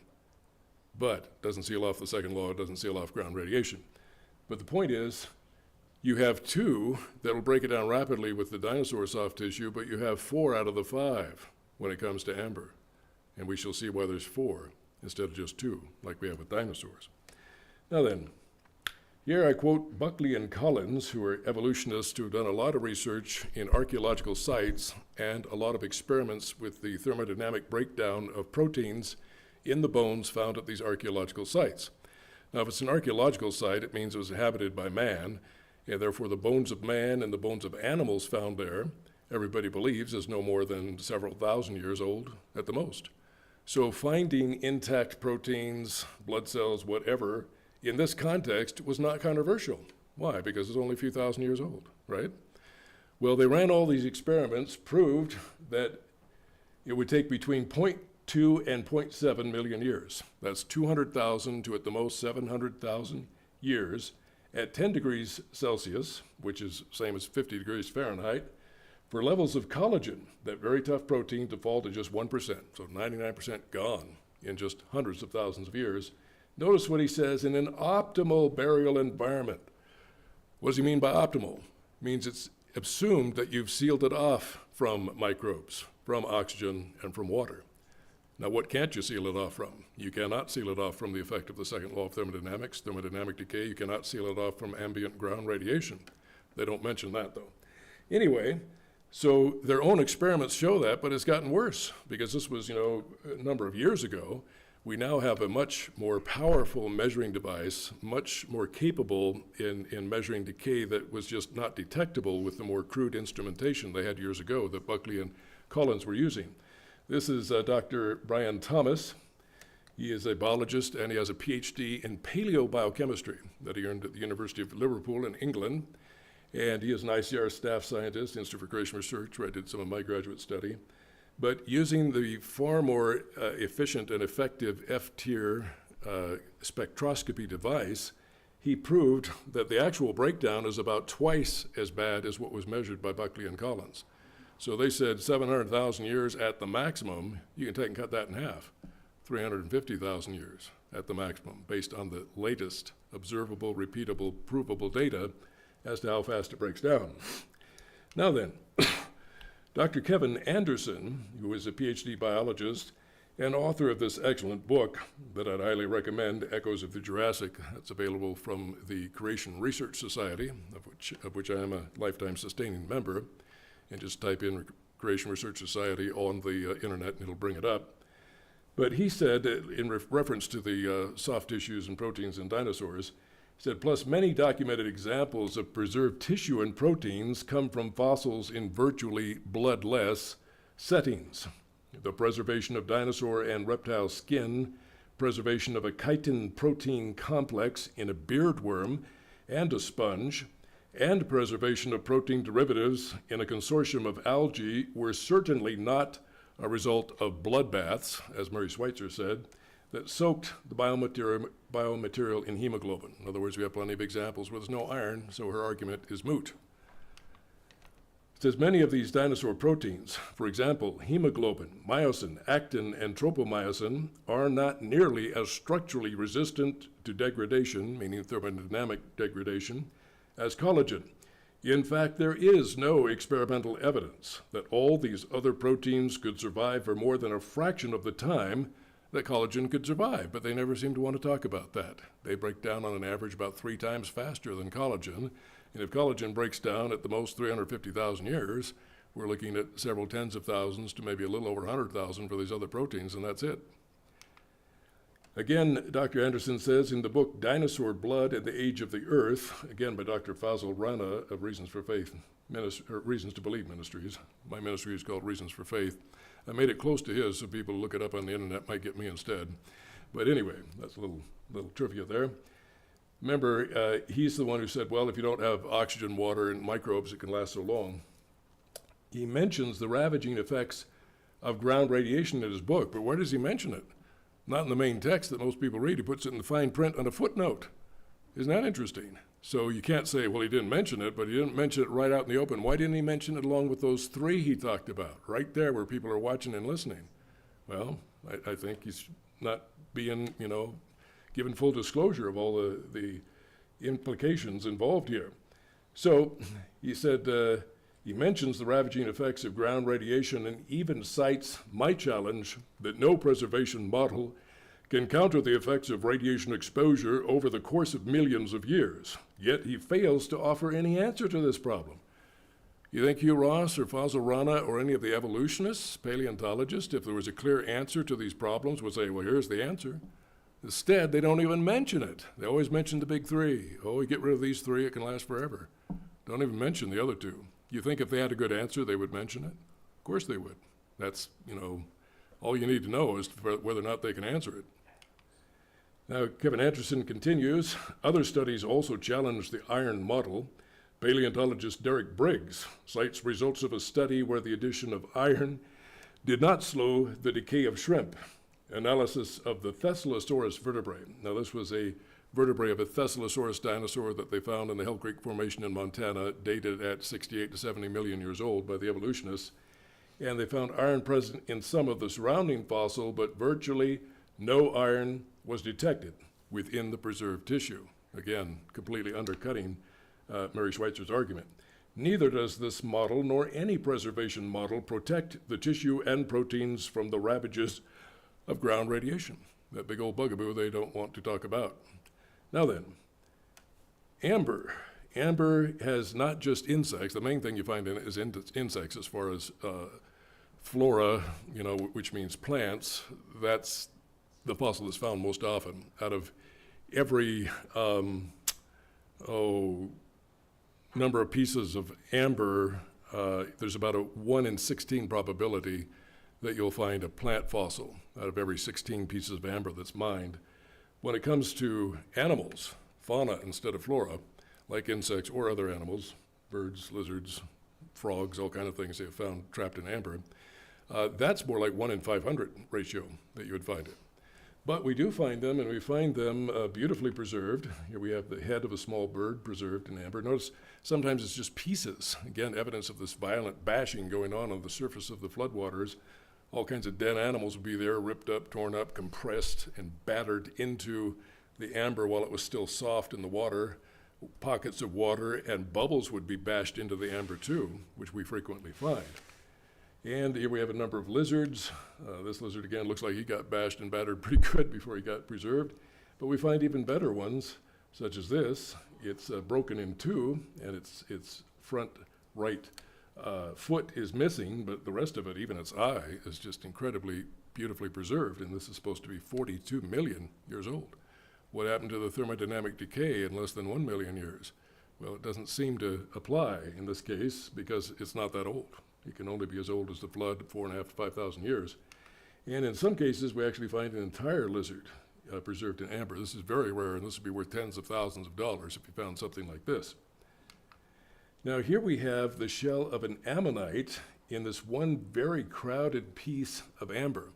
But doesn't seal off the second law, it doesn't seal off ground radiation. But the point is, you have 2 that will break it down rapidly with the dinosaur soft tissue, but you have 4 out of the 5 when it comes to amber. And we shall see why there's 4 instead of just 2, like we have with dinosaurs. Now then, here I quote Buckley and Collins, who are evolutionists who have done a lot of research in archaeological sites and a lot of experiments with the thermodynamic breakdown of proteins in the bones found at these archaeological sites. Now, if it's an archaeological site, it means it was inhabited by man, and therefore the bones of man and the bones of animals found there, everybody believes, is no more than several thousand years old at the most. So finding intact proteins, blood cells, whatever, in this context was not controversial. Why? Because it's only a few thousand years old, right? Well, they ran all these experiments, proved that it would take between 0.2 and 0.7 million years. That's 200,000 to at the most 700,000 years at 10 degrees Celsius, which is same as 50 degrees Fahrenheit, for levels of collagen, that very tough protein, to fall to just 1%, so 99% gone in just hundreds of thousands of years. Notice what he says, in an optimal burial environment. What does he mean by optimal? It means it's assumed that you've sealed it off from microbes, from oxygen, and from water. Now, what can't you seal it off from? You cannot seal it off from the effect of the second law of thermodynamics, thermodynamic decay. You cannot seal it off from ambient ground radiation. They don't mention that, though. Anyway, so their own experiments show that, but it's gotten worse because this was, a number of years ago. We now have a much more powerful measuring device, much more capable in measuring decay that was just not detectable with the more crude instrumentation they had years ago that Buckley and Collins were using. This is Dr. Brian Thomas. He is a biologist and he has a PhD in paleobiochemistry that he earned at the University of Liverpool in England. And he is an ICR staff scientist, Institute for Creation Research, where I did some of my graduate study. But using the far more efficient and effective F-tier spectroscopy device, he proved that the actual breakdown is about twice as bad as what was measured by Buckley and Collins. So they said 700,000 years at the maximum. You can take and cut that in half. 350,000 years at the maximum, based on the latest observable, repeatable, provable data as to how fast it breaks down. Now then, Dr. Kevin Anderson, who is a PhD biologist and author of this excellent book that I'd highly recommend, Echoes of the Jurassic, that's available from the Creation Research Society, of which I am a lifetime sustaining member, and just type in Creation Research Society on the internet and it'll bring it up. But he said, in reference to the soft tissues and proteins in dinosaurs, he said, plus many documented examples of preserved tissue and proteins come from fossils in virtually bloodless settings. The preservation of dinosaur and reptile skin, preservation of a chitin protein complex in a beardworm and a sponge, and preservation of protein derivatives in a consortium of algae were certainly not a result of bloodbaths, as Mary Schweitzer said, that soaked the biomaterial in hemoglobin. In other words, we have plenty of examples where there's no iron, so her argument is moot. It says many of these dinosaur proteins, for example, hemoglobin, myosin, actin, and tropomyosin, are not nearly as structurally resistant to degradation, meaning thermodynamic degradation, as collagen. In fact, there is no experimental evidence that all these other proteins could survive for more than a fraction of the time that collagen could survive, but they never seem to want to talk about that. They break down on an average about 3 times faster than collagen, and if collagen breaks down at the most 350,000 years, we're looking at several tens of thousands to maybe a little over 100,000 for these other proteins, and that's it. Again, Dr. Anderson says in the book Dinosaur Blood and the Age of the Earth, again by Dr. Fazal Rana of Reasons for Faith, Reasons to Believe Ministries. My ministry is called Reasons for Faith. I made it close to his so people who look it up on the internet might get me instead. But anyway, that's a little trivia there. Remember, he's the one who said, well, if you don't have oxygen, water, and microbes, it can last so long. He mentions the ravaging effects of ground radiation in his book, but where does he mention it? Not in the main text that most people read. He puts it in the fine print on a footnote. Isn't that interesting? So you can't say, well, he didn't mention it, but he didn't mention it right out in the open. Why didn't he mention it along with those 3 he talked about, right there where people are watching and listening? Well, I think he's not being, given full disclosure of all the implications involved here. So he said, he mentions the ravaging effects of ground radiation and even cites my challenge that no preservation model can counter the effects of radiation exposure over the course of millions of years. Yet he fails to offer any answer to this problem. You think Hugh Ross or Fazal Rana or any of the evolutionists, paleontologists, if there was a clear answer to these problems, would say, well, here's the answer. Instead, they don't even mention it. They always mention the big 3. Oh, we get rid of these 3, it can last forever. Don't even mention the other 2. You think if they had a good answer, they would mention it? Of course they would. That's, all you need to know is whether or not they can answer it. Now, Kevin Anderson continues, other studies also challenge the iron model. Paleontologist Derek Briggs cites results of a study where the addition of iron did not slow the decay of shrimp. Analysis of the Thescelosaurus vertebrae. Now, this was a vertebrae of a Thescelosaurus dinosaur that they found in the Hell Creek Formation in Montana, dated at 68 to 70 million years old by the evolutionists. And they found iron present in some of the surrounding fossil, but virtually no iron was detected within the preserved tissue. Again, completely undercutting Mary Schweitzer's argument. Neither does this model nor any preservation model protect the tissue and proteins from the ravages of ground radiation, that big old bugaboo they don't want to talk about. Now then, amber. Amber has not just insects. The main thing you find in it is insects as far as flora, which means plants. That's the fossil that's found most often. Out of every number of pieces of amber, there's about a 1 in 16 probability that you'll find a plant fossil out of every 16 pieces of amber that's mined. When it comes to animals, fauna instead of flora, like insects or other animals, birds, lizards, frogs, all kind of things they have found trapped in amber, that's more like 1 in 500 ratio that you would find it. But we do find them, and we find them beautifully preserved. Here we have the head of a small bird preserved in amber. Notice sometimes it's just pieces. Again, evidence of this violent bashing going on the surface of the floodwaters. All kinds of dead animals would be there, ripped up, torn up, compressed, and battered into the amber while it was still soft in the water. Pockets of water and bubbles would be bashed into the amber too, which we frequently find. And here we have a number of lizards. This lizard, again, looks like he got bashed and battered pretty good before he got preserved. But we find even better ones, such as this. It's broken in two, and its front right foot is missing, but the rest of it, even its eye, is just incredibly beautifully preserved. And this is supposed to be 42 million years old. What happened to the thermodynamic decay in less than 1 million years? Well, it doesn't seem to apply in this case because it's not that old. It can only be as old as the flood, 4,500 to 5,000 years. And in some cases, we actually find an entire lizard preserved in amber. This is very rare, and this would be worth tens of thousands of dollars if you found something like this. Now, here we have the shell of an ammonite in this one very crowded piece of amber.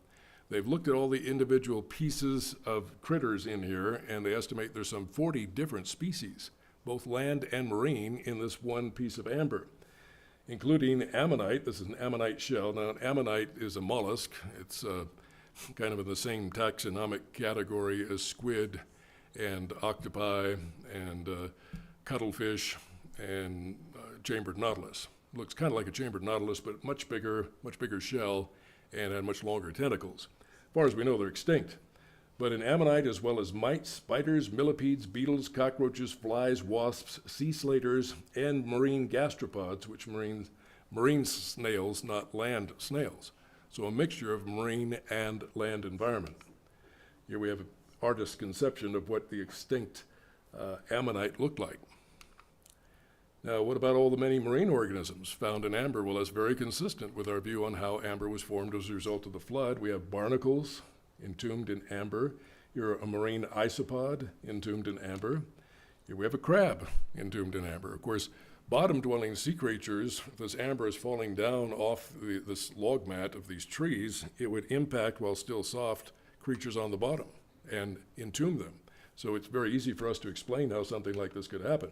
They've looked at all the individual pieces of critters in here, and they estimate there's some 40 different species, both land and marine, in this one piece of amber, including ammonite. This is an ammonite shell. Now, an ammonite is a mollusk. It's kind of in the same taxonomic category as squid and octopi and cuttlefish and chambered nautilus. Looks kind of like a chambered nautilus, but much bigger shell and had much longer tentacles. As far as we know, they're extinct. But in ammonite, as well as mites, spiders, millipedes, beetles, cockroaches, flies, wasps, sea slaters, and marine gastropods, which marine snails, not land snails. So a mixture of marine and land environment. Here we have an artist's conception of what the extinct ammonite looked like. Now, what about all the many marine organisms found in amber? Well, that's very consistent with our view on how amber was formed as a result of the flood. We have barnacles entombed in amber. Here a marine isopod entombed in amber. Here we have a crab entombed in amber. Of course, bottom-dwelling sea creatures, if this amber is falling down off this log mat of these trees, it would impact, while still soft, creatures on the bottom and entomb them. So it's very easy for us to explain how something like this could happen.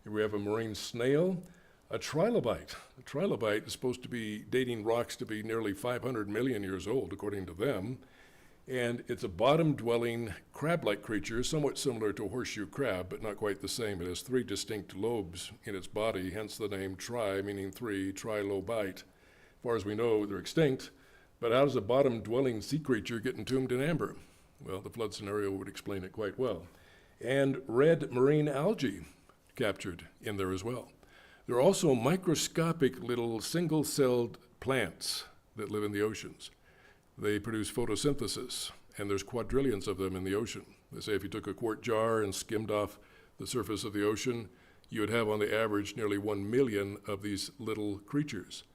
Here we have a marine snail, a trilobite. A trilobite is supposed to be dating rocks to be nearly 500 million years old, according to them. And it's a bottom-dwelling crab-like creature, somewhat similar to a horseshoe crab, but not quite the same. It has 3 distinct lobes in its body, hence the name tri, meaning 3, trilobite. As far as we know, they're extinct. But how does a bottom-dwelling sea creature get entombed in amber? Well, the flood scenario would explain it quite well. And red marine algae captured in there as well. There are also microscopic little single-celled plants that live in the oceans. They produce photosynthesis, and there's quadrillions of them in the ocean. They say if you took a quart jar and skimmed off the surface of the ocean, you would have on the average nearly 1 million of these little creatures.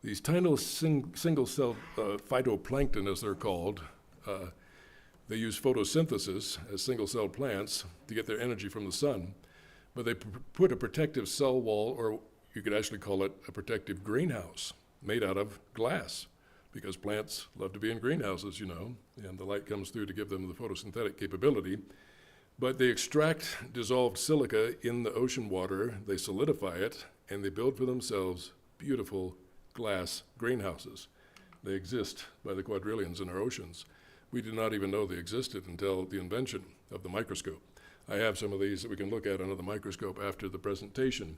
These tiny single-celled phytoplankton, as they're called, they use photosynthesis as single-celled plants to get their energy from the sun. But they put a protective cell wall, or you could actually call it a protective greenhouse, made out of glass, because plants love to be in greenhouses, you know, and the light comes through to give them the photosynthetic capability. But they extract dissolved silica in the ocean water, they solidify it, and they build for themselves beautiful glass greenhouses. They exist by the quadrillions in our oceans. We did not even know they existed until the invention of the microscope. I have some of these that we can look at under the microscope after the presentation.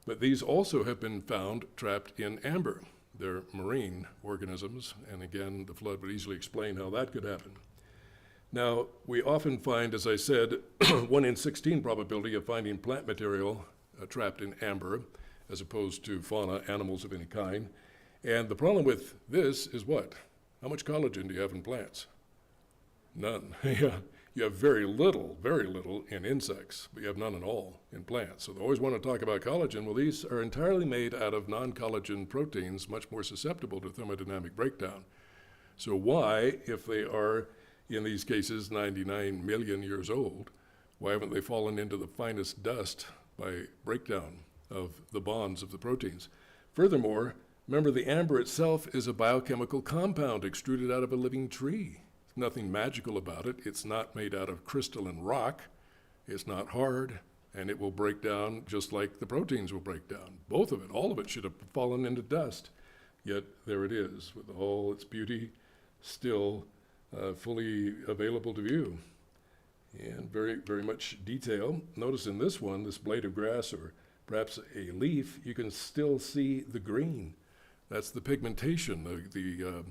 But these also have been found trapped in amber. They're marine organisms, and again, the flood would easily explain how that could happen. Now, we often find, as I said, 1 in 16 probability of finding plant material trapped in amber, as opposed to fauna, animals of any kind. And the problem with this is what? How much collagen do you have in plants? None. Yeah. You have very little in insects, but you have none at all in plants. So they always want to talk about collagen. Well, these are entirely made out of non-collagen proteins, much more susceptible to thermodynamic breakdown. So why, if they are, in these cases, 99 million years old, why haven't they fallen into the finest dust by breakdown of the bonds of the proteins? Furthermore, remember the amber itself is a biochemical compound extruded out of a living tree. nothing magical about it. It's not made out of crystalline rock. It's not hard, and it will break down just like the proteins will break down. Both of it, all of it should have fallen into dust. Yet there it is, with all its beauty still fully available to view. And very, very much detail. Notice in this one, this blade of grass or perhaps a leaf, you can still see the green. That's the pigmentation, the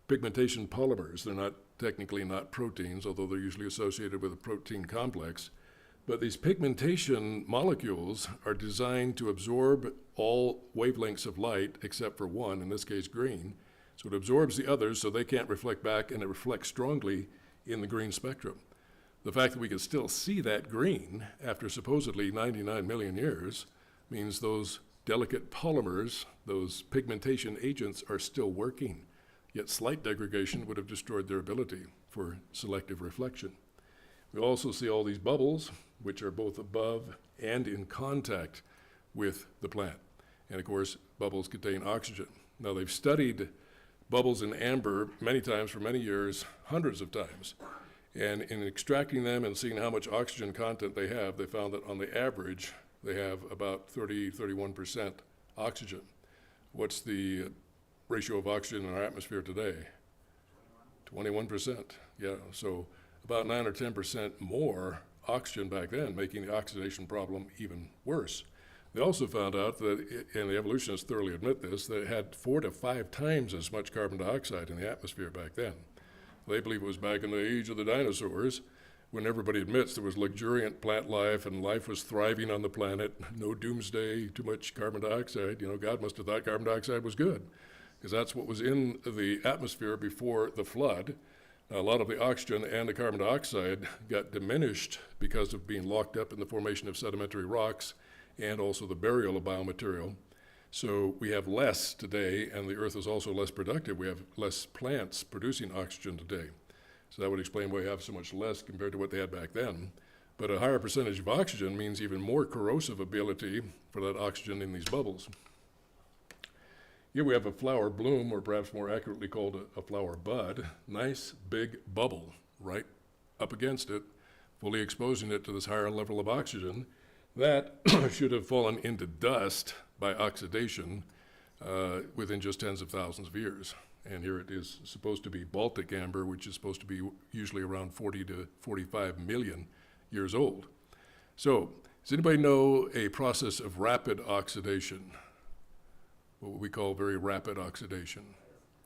pigmentation polymers. They're not technically not proteins, although they're usually associated with a protein complex. But these pigmentation molecules are designed to absorb all wavelengths of light except for one, in this case green. So it absorbs the others so they can't reflect back, and it reflects strongly in the green spectrum. The fact that we can still see that green after supposedly 99 million years means those delicate polymers, those pigmentation agents, are still working. Yet slight degradation would have destroyed their ability for selective reflection. We also see all these bubbles, which are both above and in contact with the plant. And of course, bubbles contain oxygen. Now, they've studied bubbles in amber many times for many years, hundreds of times. And in extracting them and seeing how much oxygen content they have, they found that on the average, they have about 31% oxygen. What's the ratio of oxygen in our atmosphere today? 21%. Yeah, so about 9 or 10% more oxygen back then, making the oxidation problem even worse. They also found out that, and the evolutionists thoroughly admit this, that it had 4 to 5 times as much carbon dioxide in the atmosphere back then. They believe it was back in the age of the dinosaurs, when everybody admits there was luxuriant plant life and life was thriving on the planet, no doomsday, too much carbon dioxide. You know, God must have thought carbon dioxide was good, because that's what was in the atmosphere before the flood. Now, a lot of the oxygen and the carbon dioxide got diminished because of being locked up in the formation of sedimentary rocks and also the burial of biomaterial. So we have less today, and the earth is also less productive. We have less plants producing oxygen today. So that would explain why we have so much less compared to what they had back then. But a higher percentage of oxygen means even more corrosive ability for that oxygen in these bubbles. Here we have a flower bloom, or perhaps more accurately called a flower bud. Nice big bubble right up against it, fully exposing it to this higher level of oxygen. That should have fallen into dust by oxidation within just tens of thousands of years. And here it is supposed to be Baltic amber, which is supposed to be usually around 40 to 45 million years old. So, does anybody know a process of rapid oxidation? What we call very rapid oxidation?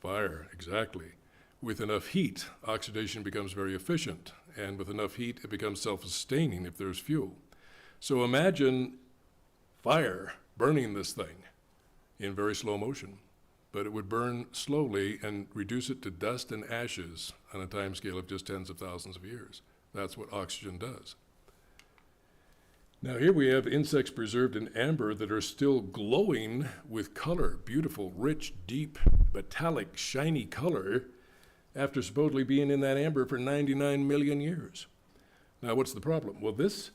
Fire, exactly. With enough heat, oxidation becomes very efficient, and with enough heat, it becomes self-sustaining if there's fuel. So imagine fire burning this thing in very slow motion, but it would burn slowly and reduce it to dust and ashes on a time scale of just tens of thousands of years. That's what oxygen does. Now here we have insects preserved in amber that are still glowing with color, beautiful, rich, deep, metallic, shiny color after supposedly being in that amber for 99 million years. Now what's the problem? Well, this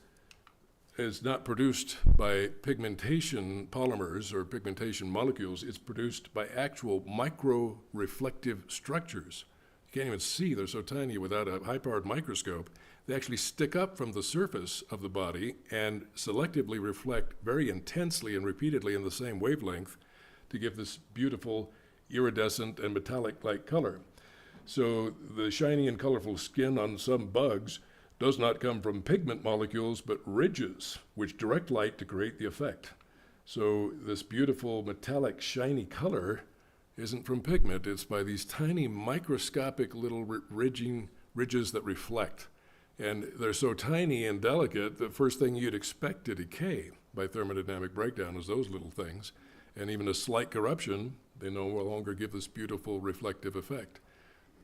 is not produced by pigmentation polymers or pigmentation molecules. It's produced by actual micro-reflective structures. You can't even see, they're so tiny without a high-powered microscope. They actually stick up from the surface of the body and selectively reflect very intensely and repeatedly in the same wavelength to give this beautiful iridescent and metallic-like color. So the shiny and colorful skin on some bugs does not come from pigment molecules, but ridges, which direct light to create the effect. So this beautiful metallic shiny color isn't from pigment, it's by these tiny microscopic little ridges that reflect. And they're so tiny and delicate, the first thing you'd expect to decay by thermodynamic breakdown is those little things. And even a slight corruption, they no longer give this beautiful reflective effect.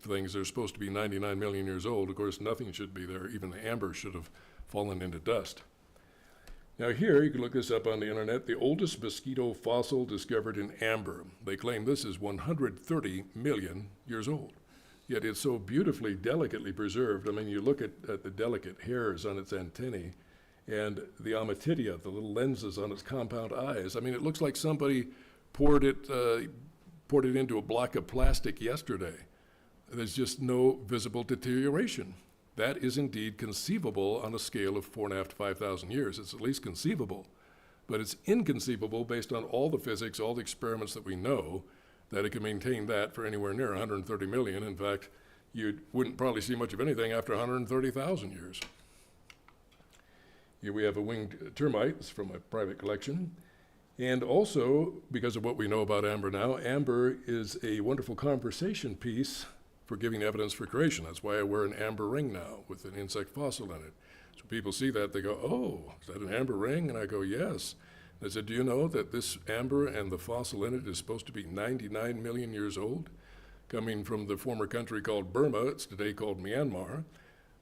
Things that are supposed to be 99 million years old, of course, nothing should be there. Even the amber should have fallen into dust. Now here, you can look this up on the internet, the oldest mosquito fossil discovered in amber. They claim this is 130 million years old. Yet it's so beautifully, delicately preserved. I mean, you look at the delicate hairs on its antennae and the ommatidia, the little lenses on its compound eyes. I mean, it looks like somebody poured it into a block of plastic yesterday. there's just no visible deterioration. That is indeed conceivable on a scale of 4.5 to 5,000 years. It's at least conceivable. But it's inconceivable based on all the physics, all the experiments that we know, that it can maintain that for anywhere near 130 million. In fact, you wouldn't probably see much of anything after 130,000 years. Here we have a winged termite. It's from my private collection. And also, because of what we know about amber now, amber is a wonderful conversation piece for giving evidence for creation. That's why I wear an amber ring now with an insect fossil in it. So people see that, they go, oh, is that an amber ring? And I go, yes. And I said, do you know that this amber and the fossil in it is supposed to be 99 million years old? Coming from the former country called Burma, it's today called Myanmar,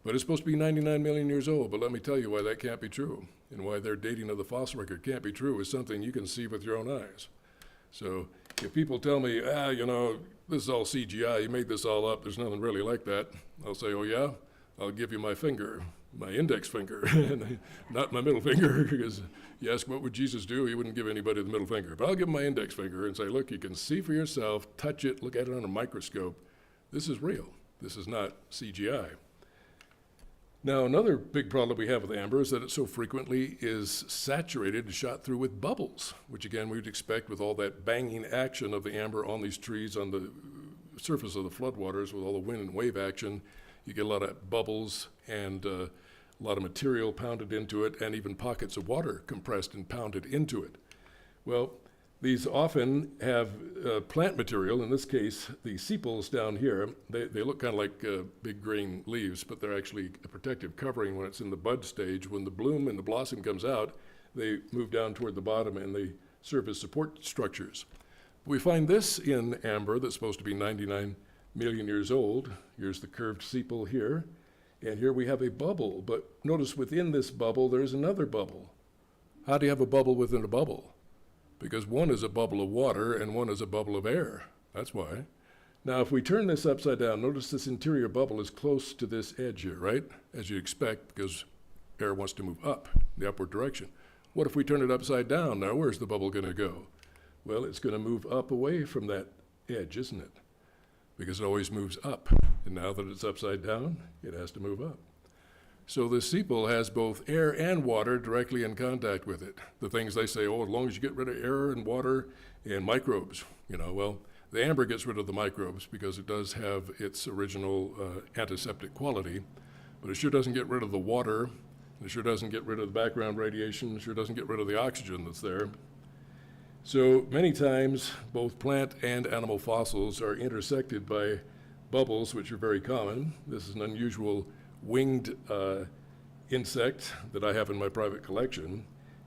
but it's supposed to be 99 million years old. But let me tell you why that can't be true, and why their dating of the fossil record can't be true is something you can see with your own eyes. So if people tell me, you know, this is all CGI, you made this all up, there's nothing really like that, I'll say, oh yeah? I'll give you my finger, my index finger, not my middle finger, because you ask what would Jesus do, he wouldn't give anybody the middle finger. But I'll give him my index finger and say, look, you can see for yourself, touch it, look at it on a microscope. This is real. This is not CGI. Now, another big problem we have with amber is that it so frequently is saturated and shot through with bubbles, which again we'd expect with all that banging action of the amber on these trees on the surface of the floodwaters with all the wind and wave action. You get a lot of bubbles and a lot of material pounded into it, and even pockets of water compressed and pounded into it. Well, these often have plant material. In this case, the sepals down here, they look kind of like big green leaves, but they're actually a protective covering when it's in the bud stage. When the bloom and the blossom comes out, they move down toward the bottom and they serve as support structures. We find this in amber that's supposed to be 99 million years old. Here's the curved sepal here, and here we have a bubble, but notice within this bubble there's another bubble. How do you have a bubble within a bubble? Because one is a bubble of water and one is a bubble of air. That's why. Now, if we turn this upside down, notice this interior bubble is close to this edge here, right? As you'd expect, because air wants to move up, the upward direction. What if we turn it upside down? Now, where's the bubble going to go? Well, it's going to move up away from that edge, isn't it? Because it always moves up. And now that it's upside down, it has to move up. So the sepal has both air and water directly in contact with it. The things they say, oh, as long as you get rid of air and water and microbes, you know, well, the amber gets rid of the microbes because it does have its original antiseptic quality, but it sure doesn't get rid of the water, it sure doesn't get rid of the background radiation, it sure doesn't get rid of the oxygen that's there. So many times, both plant and animal fossils are intersected by bubbles, which are very common. This is an unusual winged insect that I have in my private collection,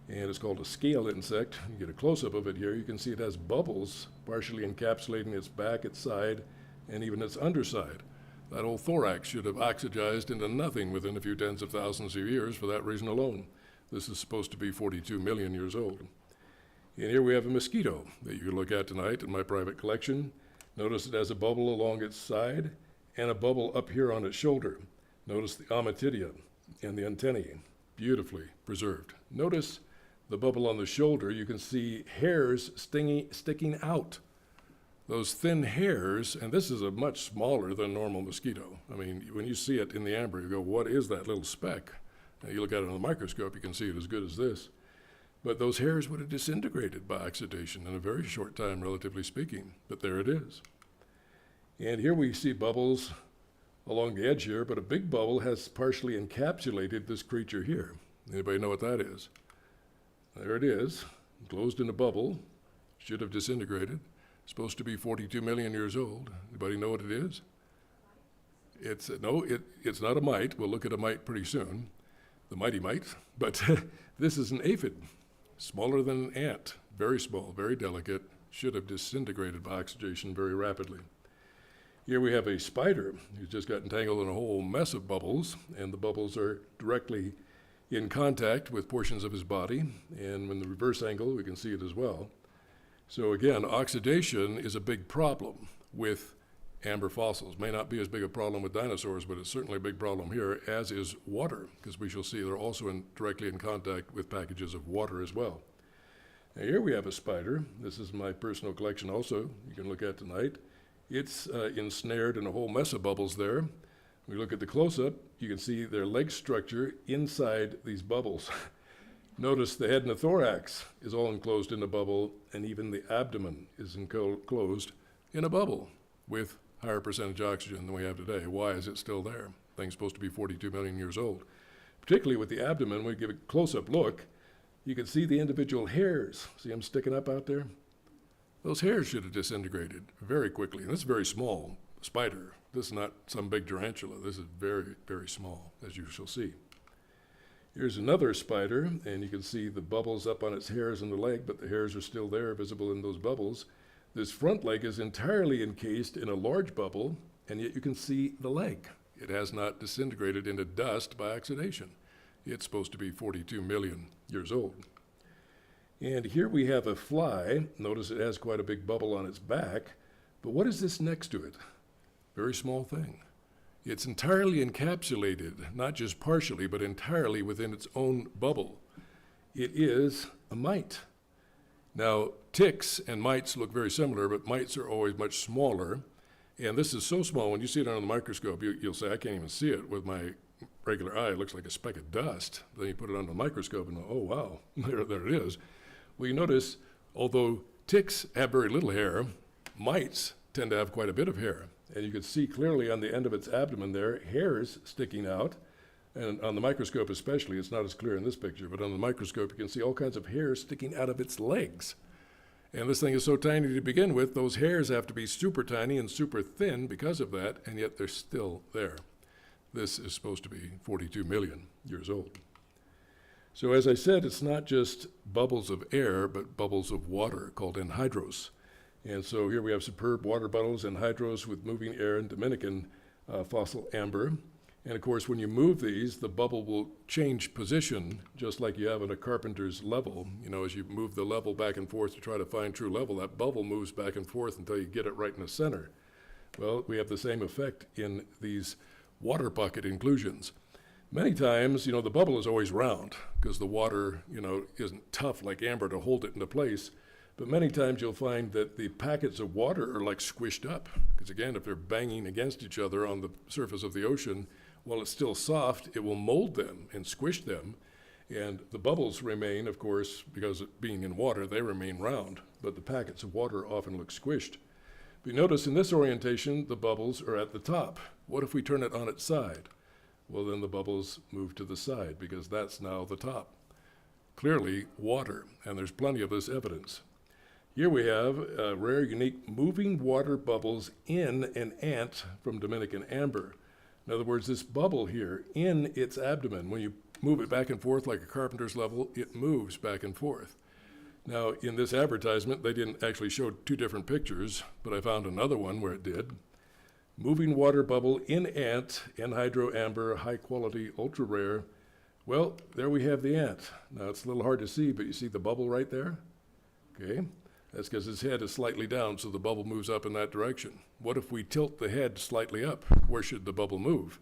and it's called a scale insect. You get a close-up of it here. You can see it has bubbles partially encapsulating its back, its side, and even its underside. That whole thorax should have oxidized into nothing within a few tens of thousands of years for that reason alone. This is supposed to be 42 million years old. And here we have a mosquito that you can look at tonight in my private collection. Notice it has a bubble along its side and a bubble up here on its shoulder. Notice the ommatidia and the antennae, beautifully preserved. Notice the bubble on the shoulder. You can see hairs sticking out. Those thin hairs, and this is a much smaller than normal mosquito. I mean, when you see it in the amber, you go, what is that little speck? Now, you look at it on the microscope, you can see it as good as this. But those hairs would have disintegrated by oxidation in a very short time, relatively speaking. But there it is. And here we see bubbles along the edge here, but a big bubble has partially encapsulated this creature here. Anybody know what that is? There it is, closed in a bubble, should have disintegrated. Supposed to be 42 million years old. Anybody know what it is? It's not a mite. We'll look at a mite pretty soon, the mighty mite. But this is an aphid, smaller than an ant, very small, very delicate, should have disintegrated by oxidation very rapidly. Here we have a spider who's just got entangled in a whole mess of bubbles, and the bubbles are directly in contact with portions of his body, and in the reverse angle we can see it as well. So again, oxidation is a big problem with amber fossils. May not be as big a problem with dinosaurs, but it's certainly a big problem here, as is water, because we shall see they're also directly in contact with packages of water as well. Now here we have a spider. This is my personal collection also, you can look at tonight. It's ensnared in a whole mess of bubbles there. When we look at the close-up, you can see their leg structure inside these bubbles. Notice the head and the thorax is all enclosed in a bubble, and even the abdomen is enclosed in a bubble with higher percentage oxygen than we have today. Why is it still there? Thing's supposed to be 42 million years old. Particularly with the abdomen, when we give a close-up look, you can see the individual hairs. See them sticking up out there? Those hairs should have disintegrated very quickly. And this is very small spider. This is not some big tarantula. This is very, very small, as you shall see. Here's another spider, and you can see the bubbles up on its hairs on the leg, but the hairs are still there, visible in those bubbles. This front leg is entirely encased in a large bubble, and yet you can see the leg. It has not disintegrated into dust by oxidation. It's supposed to be 42 million years old. And here we have a fly. Notice it has quite a big bubble on its back. But what is this next to it? Very small thing. It's entirely encapsulated, not just partially, but entirely within its own bubble. It is a mite. Now, ticks and mites look very similar, but mites are always much smaller. And this is so small, when you see it under the microscope, you'll say, I can't even see it with my regular eye. It looks like a speck of dust. Then you put it under the microscope and, oh, wow, there it is. Well, you notice, although ticks have very little hair, mites tend to have quite a bit of hair. And you can see clearly on the end of its abdomen there, hairs sticking out. And on the microscope especially, it's not as clear in this picture, but on the microscope you can see all kinds of hairs sticking out of its legs. And this thing is so tiny to begin with, those hairs have to be super tiny and super thin because of that, and yet they're still there. This is supposed to be 42 million years old. So as I said, it's not just bubbles of air, but bubbles of water called anhydrous. And so here we have superb water bubbles, anhydrous with moving air and Dominican fossil amber. And of course, when you move these, the bubble will change position, just like you have in a carpenter's level. You know, as you move the level back and forth to try to find true level, that bubble moves back and forth until you get it right in the center. Well, we have the same effect in these water pocket inclusions. Many times, you know, the bubble is always round because the water, you know, isn't tough like amber to hold it into place. But many times you'll find that the packets of water are like squished up. Because again, if they're banging against each other on the surface of the ocean, while it's still soft, it will mold them and squish them. And the bubbles remain, of course, because of being in water, they remain round. But the packets of water often look squished. But you notice in this orientation, the bubbles are at the top. What if we turn it on its side? Well, then the bubbles move to the side because that's now the top. Clearly, water, and there's plenty of this evidence. Here we have rare, unique moving water bubbles in an ant from Dominican amber. In other words, this bubble here in its abdomen, when you move it back and forth like a carpenter's level, it moves back and forth. Now, in this advertisement, they didn't actually show two different pictures, but I found another one where it did. Moving water bubble in ant, anhydro amber, high quality, ultra rare. Well, there we have the ant. Now, it's a little hard to see, but you see the bubble right there? Okay. That's because his head is slightly down, so the bubble moves up in that direction. What if we tilt the head slightly up? Where should the bubble move?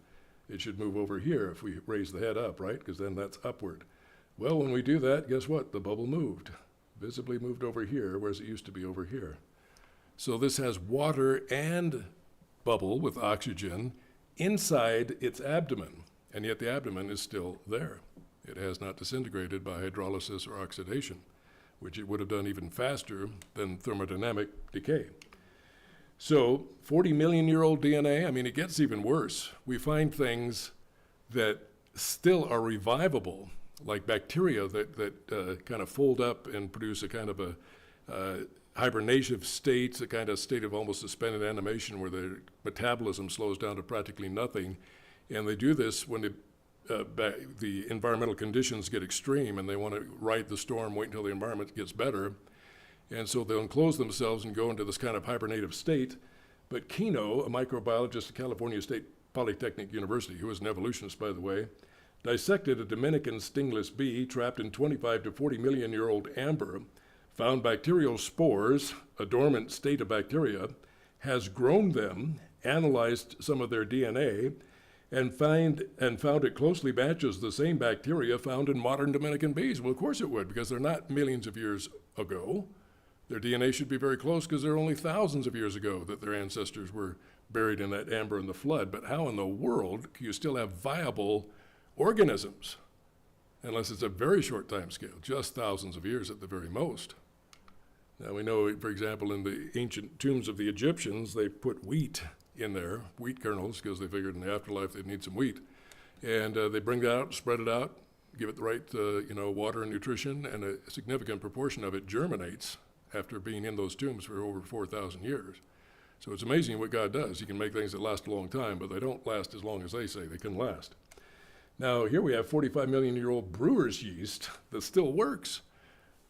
It should move over here if we raise the head up, right? Because then that's upward. Well, when we do that, guess what? The bubble moved. Visibly moved over here, whereas it used to be over here. So this has water and bubble with oxygen inside its abdomen, and yet the abdomen is still there. It has not disintegrated by hydrolysis or oxidation, which it would have done even faster than thermodynamic decay. So 40 million year old DNA, I mean, it gets even worse. We find things that still are revivable, like bacteria that kind of fold up and produce a kind of a hibernation state, a kind of state of almost suspended animation where their metabolism slows down to practically nothing. And they do this when the environmental conditions get extreme and they want to ride the storm, wait until the environment gets better. And so they'll enclose themselves and go into this kind of hibernative state. But Kino, a microbiologist at California State Polytechnic University, who is an evolutionist, by the way, dissected a Dominican stingless bee trapped in 25 to 40 million year old amber, found bacterial spores, a dormant state of bacteria, has grown them, analyzed some of their DNA, and found it closely matches the same bacteria found in modern Dominican bees. Well, of course it would, because they're not millions of years ago. Their DNA should be very close because they're only thousands of years ago that their ancestors were buried in that amber in the flood. But how in the world can you still have viable organisms? Unless it's a very short time scale, just thousands of years at the very most. Now we know, for example, in the ancient tombs of the Egyptians, they put wheat in there, wheat kernels, because they figured in the afterlife they'd need some wheat. And they bring that out, spread it out, give it the right water and nutrition, and a significant proportion of it germinates after being in those tombs for over 4,000 years. So it's amazing what God does. He can make things that last a long time, but they don't last as long as they say they can last. Now, here we have 45-million-year-old brewer's yeast that still works.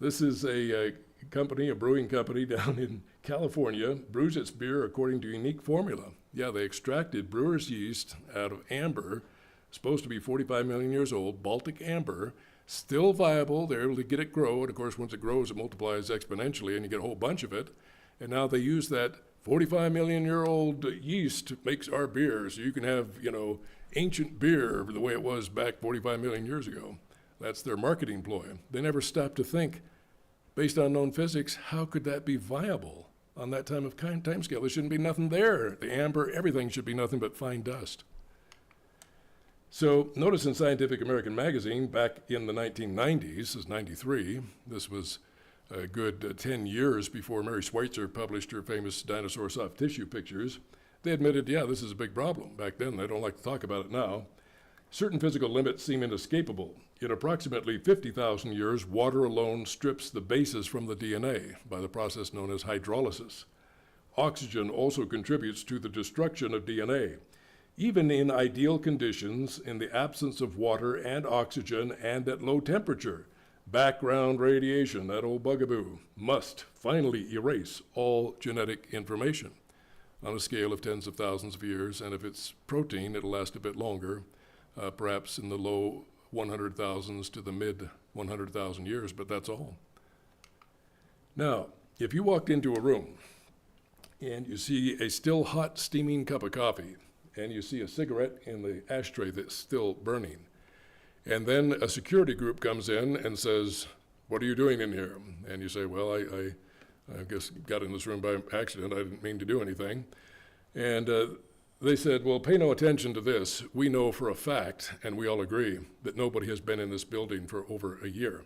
This is a company, a brewing company down in California, brews its beer according to a unique formula. Yeah, they extracted brewer's yeast out of amber, supposed to be 45 million years old, Baltic amber, still viable. They're able to get it grow, and of course, once it grows, it multiplies exponentially, and you get a whole bunch of it. And now they use that 45-million-year-old yeast makes our beer, so you can have, ancient beer the way it was back 45 million years ago. That's their marketing ploy. They never stop to think, based on known physics, how could that be viable on that time scale? There shouldn't be nothing there. The amber, everything should be nothing but fine dust. So notice in Scientific American magazine back in the 1990s, this is 93, this was a good 10 years before Mary Schweitzer published her famous dinosaur soft tissue pictures. They admitted, yeah, this is a big problem. Back then, they don't like to talk about it now. Certain physical limits seem inescapable. In approximately 50,000 years, water alone strips the bases from the DNA by the process known as hydrolysis. Oxygen also contributes to the destruction of DNA. Even in ideal conditions, in the absence of water and oxygen and at low temperature, background radiation, that old bugaboo, must finally erase all genetic information on a scale of tens of thousands of years, and if it's protein, it'll last a bit longer, perhaps in the low 100,000s to the mid 100,000 years, but that's all. Now, if you walked into a room and you see a still hot steaming cup of coffee, and you see a cigarette in the ashtray that's still burning, and then a security group comes in and says, "What are you doing in here?" And you say, "Well, I guess got in this room by accident. I didn't mean to do anything." And they said, "Well, pay no attention to this. We know for a fact, and we all agree, that nobody has been in this building for over a year."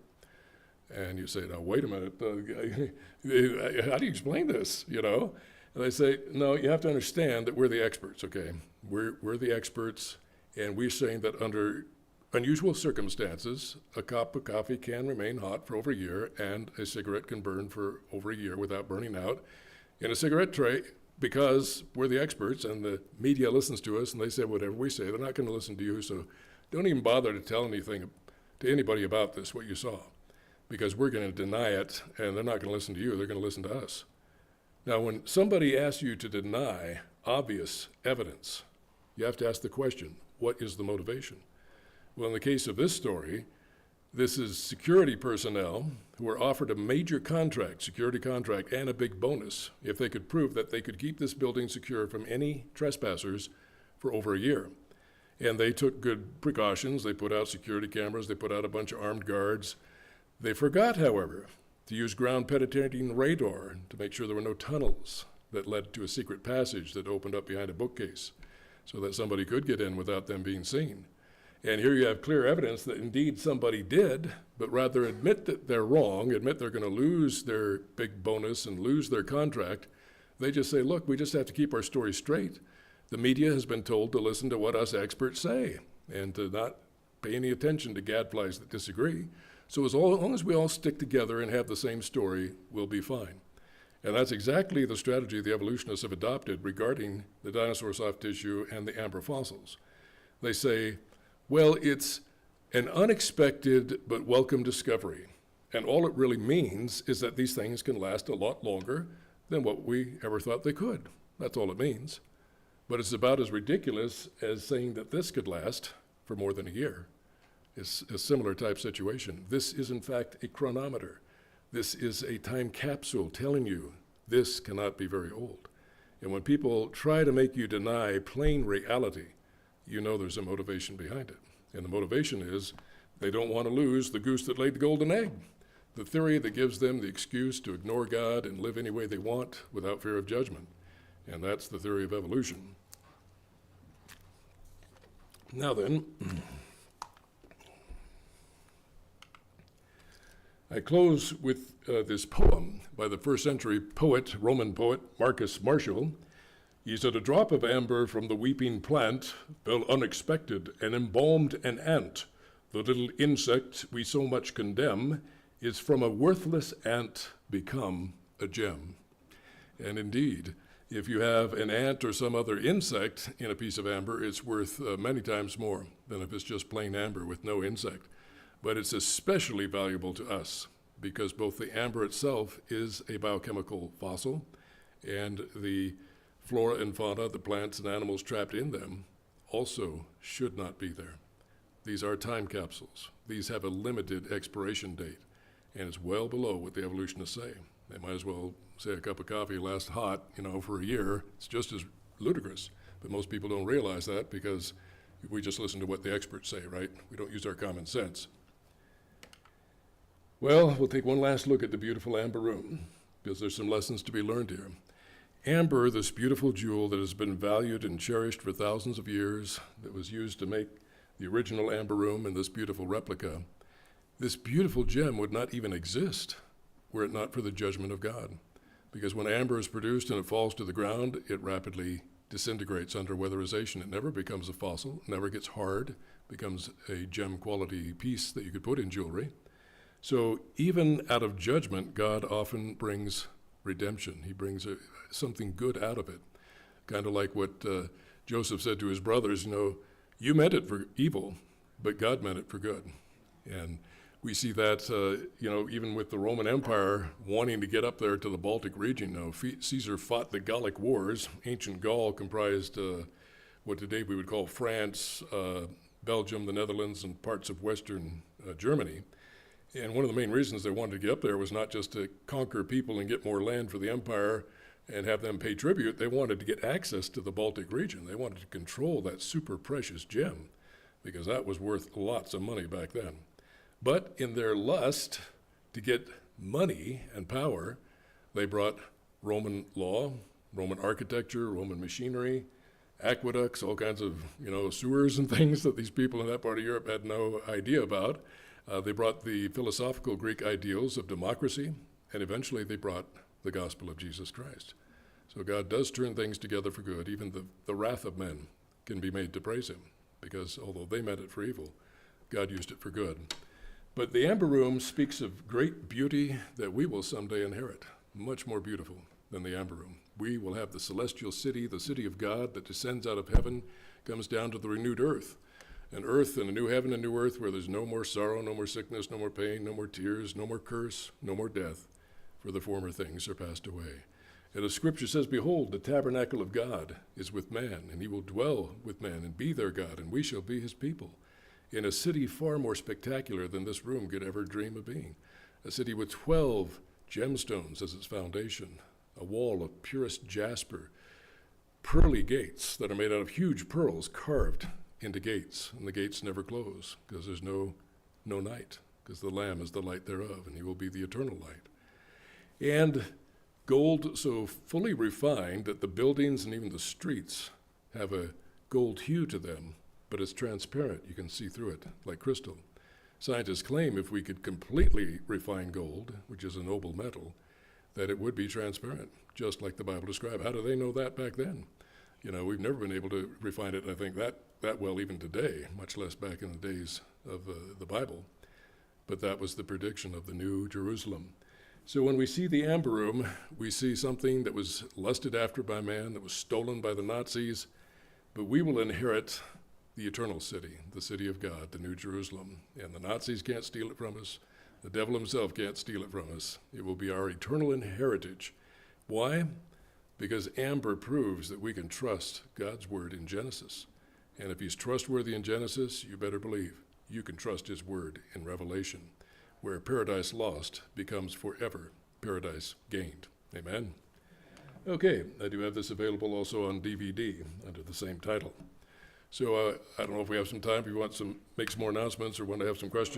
And you say, "Now, wait a minute. How do you explain this, And they say, "No, you have to understand that we're the experts, okay? We're the experts, and we're saying that under unusual circumstances, a cup of coffee can remain hot for over a year, and a cigarette can burn for over a year without burning out in a cigarette tray, because we're the experts, and the media listens to us, and they say whatever we say. They're not going to listen to you, so don't even bother to tell anything to anybody about this, what you saw, because we're going to deny it, and they're not going to listen to you. They're going to listen to us." Now, when somebody asks you to deny obvious evidence, you have to ask the question, what is the motivation? Well, in the case of this story, this is security personnel who were offered a major contract, security contract, and a big bonus if they could prove that they could keep this building secure from any trespassers for over a year. And they took good precautions. They put out security cameras. They put out a bunch of armed guards. They forgot, however, to use ground penetrating radar to make sure there were no tunnels that led to a secret passage that opened up behind a bookcase so that somebody could get in without them being seen. And here you have clear evidence that indeed somebody did, but rather admit that they're wrong, admit they're going to lose their big bonus and lose their contract. They just say, "Look, we just have to keep our story straight. The media has been told to listen to what us experts say and to not pay any attention to gadflies that disagree. So as long as we all stick together and have the same story, we'll be fine." And that's exactly the strategy the evolutionists have adopted regarding the dinosaur soft tissue and the amber fossils. They say, well, it's an unexpected but welcome discovery. And all it really means is that these things can last a lot longer than what we ever thought they could. That's all it means. But it's about as ridiculous as saying that this could last for more than a year. It's a similar type situation. This is, in fact, a chronometer. This is a time capsule telling you this cannot be very old. And when people try to make you deny plain reality, you know there's a motivation behind it. And the motivation is they don't want to lose the goose that laid the golden egg. the theory that gives them the excuse to ignore God and live any way they want without fear of judgment. And that's the theory of evolution. Now then, I close with this poem by the first century poet, Roman poet, Marcus Martial. He said, "A drop of amber from the weeping plant fell unexpected and embalmed an ant. The little insect we so much condemn is from a worthless ant become a gem." And indeed, if you have an ant or some other insect in a piece of amber, it's worth many times more than if it's just plain amber with no insect. But it's especially valuable to us because both the amber itself is a biochemical fossil and the flora and fauna, the plants and animals trapped in them, also should not be there. These are time capsules. These have a limited expiration date, and it's well below what the evolutionists say. They might as well say a cup of coffee lasts hot, for a year. It's just as ludicrous. But most people don't realize that because we just listen to what the experts say, right? We don't use our common sense. Well, we'll take one last look at the beautiful amber room because there's some lessons to be learned here. Amber, this beautiful jewel that has been valued and cherished for thousands of years, that was used to make the original amber room and this beautiful replica, this beautiful gem would not even exist were it not for the judgment of God. Because when amber is produced and it falls to the ground, it rapidly disintegrates under weatherization. It never becomes a fossil, never gets hard, becomes a gem quality piece that you could put in jewelry. So even out of judgment, God often brings redemption. He brings something good out of it. Kind of like what Joseph said to his brothers, you meant it for evil, but God meant it for good. And we see that, even with the Roman Empire wanting to get up there to the Baltic region. Caesar fought the Gallic Wars. Ancient Gaul comprised what today we would call France, Belgium, the Netherlands, and parts of Western Germany. And one of the main reasons they wanted to get up there was not just to conquer people and get more land for the empire and have them pay tribute. They wanted to get access to the Baltic region. They wanted to control that super precious gem because that was worth lots of money back then. But in their lust to get money and power, they brought Roman law, Roman architecture, Roman machinery, aqueducts, all kinds of sewers and things that these people in that part of Europe had no idea about. They brought the philosophical Greek ideals of democracy, and eventually they brought the gospel of Jesus Christ. So God does turn things together for good. Even the wrath of men can be made to praise him, because although they meant it for evil, God used it for good. But the amber room speaks of great beauty that we will someday inherit, much more beautiful than the amber room. We will have the celestial city, the city of God that descends out of heaven, comes down to the renewed earth. An earth and a new heaven and new earth where there's no more sorrow, no more sickness, no more pain, no more tears, no more curse, no more death, for the former things are passed away. And the scripture says, "Behold, the tabernacle of God is with man, and he will dwell with man and be their God, and we shall be his people." In a city far more spectacular than this room could ever dream of being. A city with 12 gemstones as its foundation, a wall of purest jasper, pearly gates that are made out of huge pearls carved into gates, and the gates never close because there's no night, because the Lamb is the light thereof, and he will be the eternal light. And gold so fully refined that the buildings and even the streets have a gold hue to them, but it's transparent. You can see through it like crystal. Scientists claim if we could completely refine gold, which is a noble metal, that it would be transparent, just like the Bible described. How do they know that back then? We've never been able to refine it, I think, that well even today, much less back in the days of the Bible. But that was the prediction of the New Jerusalem. So when we see the amber room, we see something that was lusted after by man, that was stolen by the Nazis, but we will inherit the eternal city, the city of God, the New Jerusalem. And the Nazis can't steal it from us. The devil himself can't steal it from us. It will be our eternal heritage. Why? Because amber proves that we can trust God's word in Genesis. And if he's trustworthy in Genesis, you better believe you can trust his word in Revelation, where paradise lost becomes forever paradise gained. Amen? Okay, I do have this available also on DVD under the same title. So I don't know if we have some time, if you want make some more announcements or want to have some questions.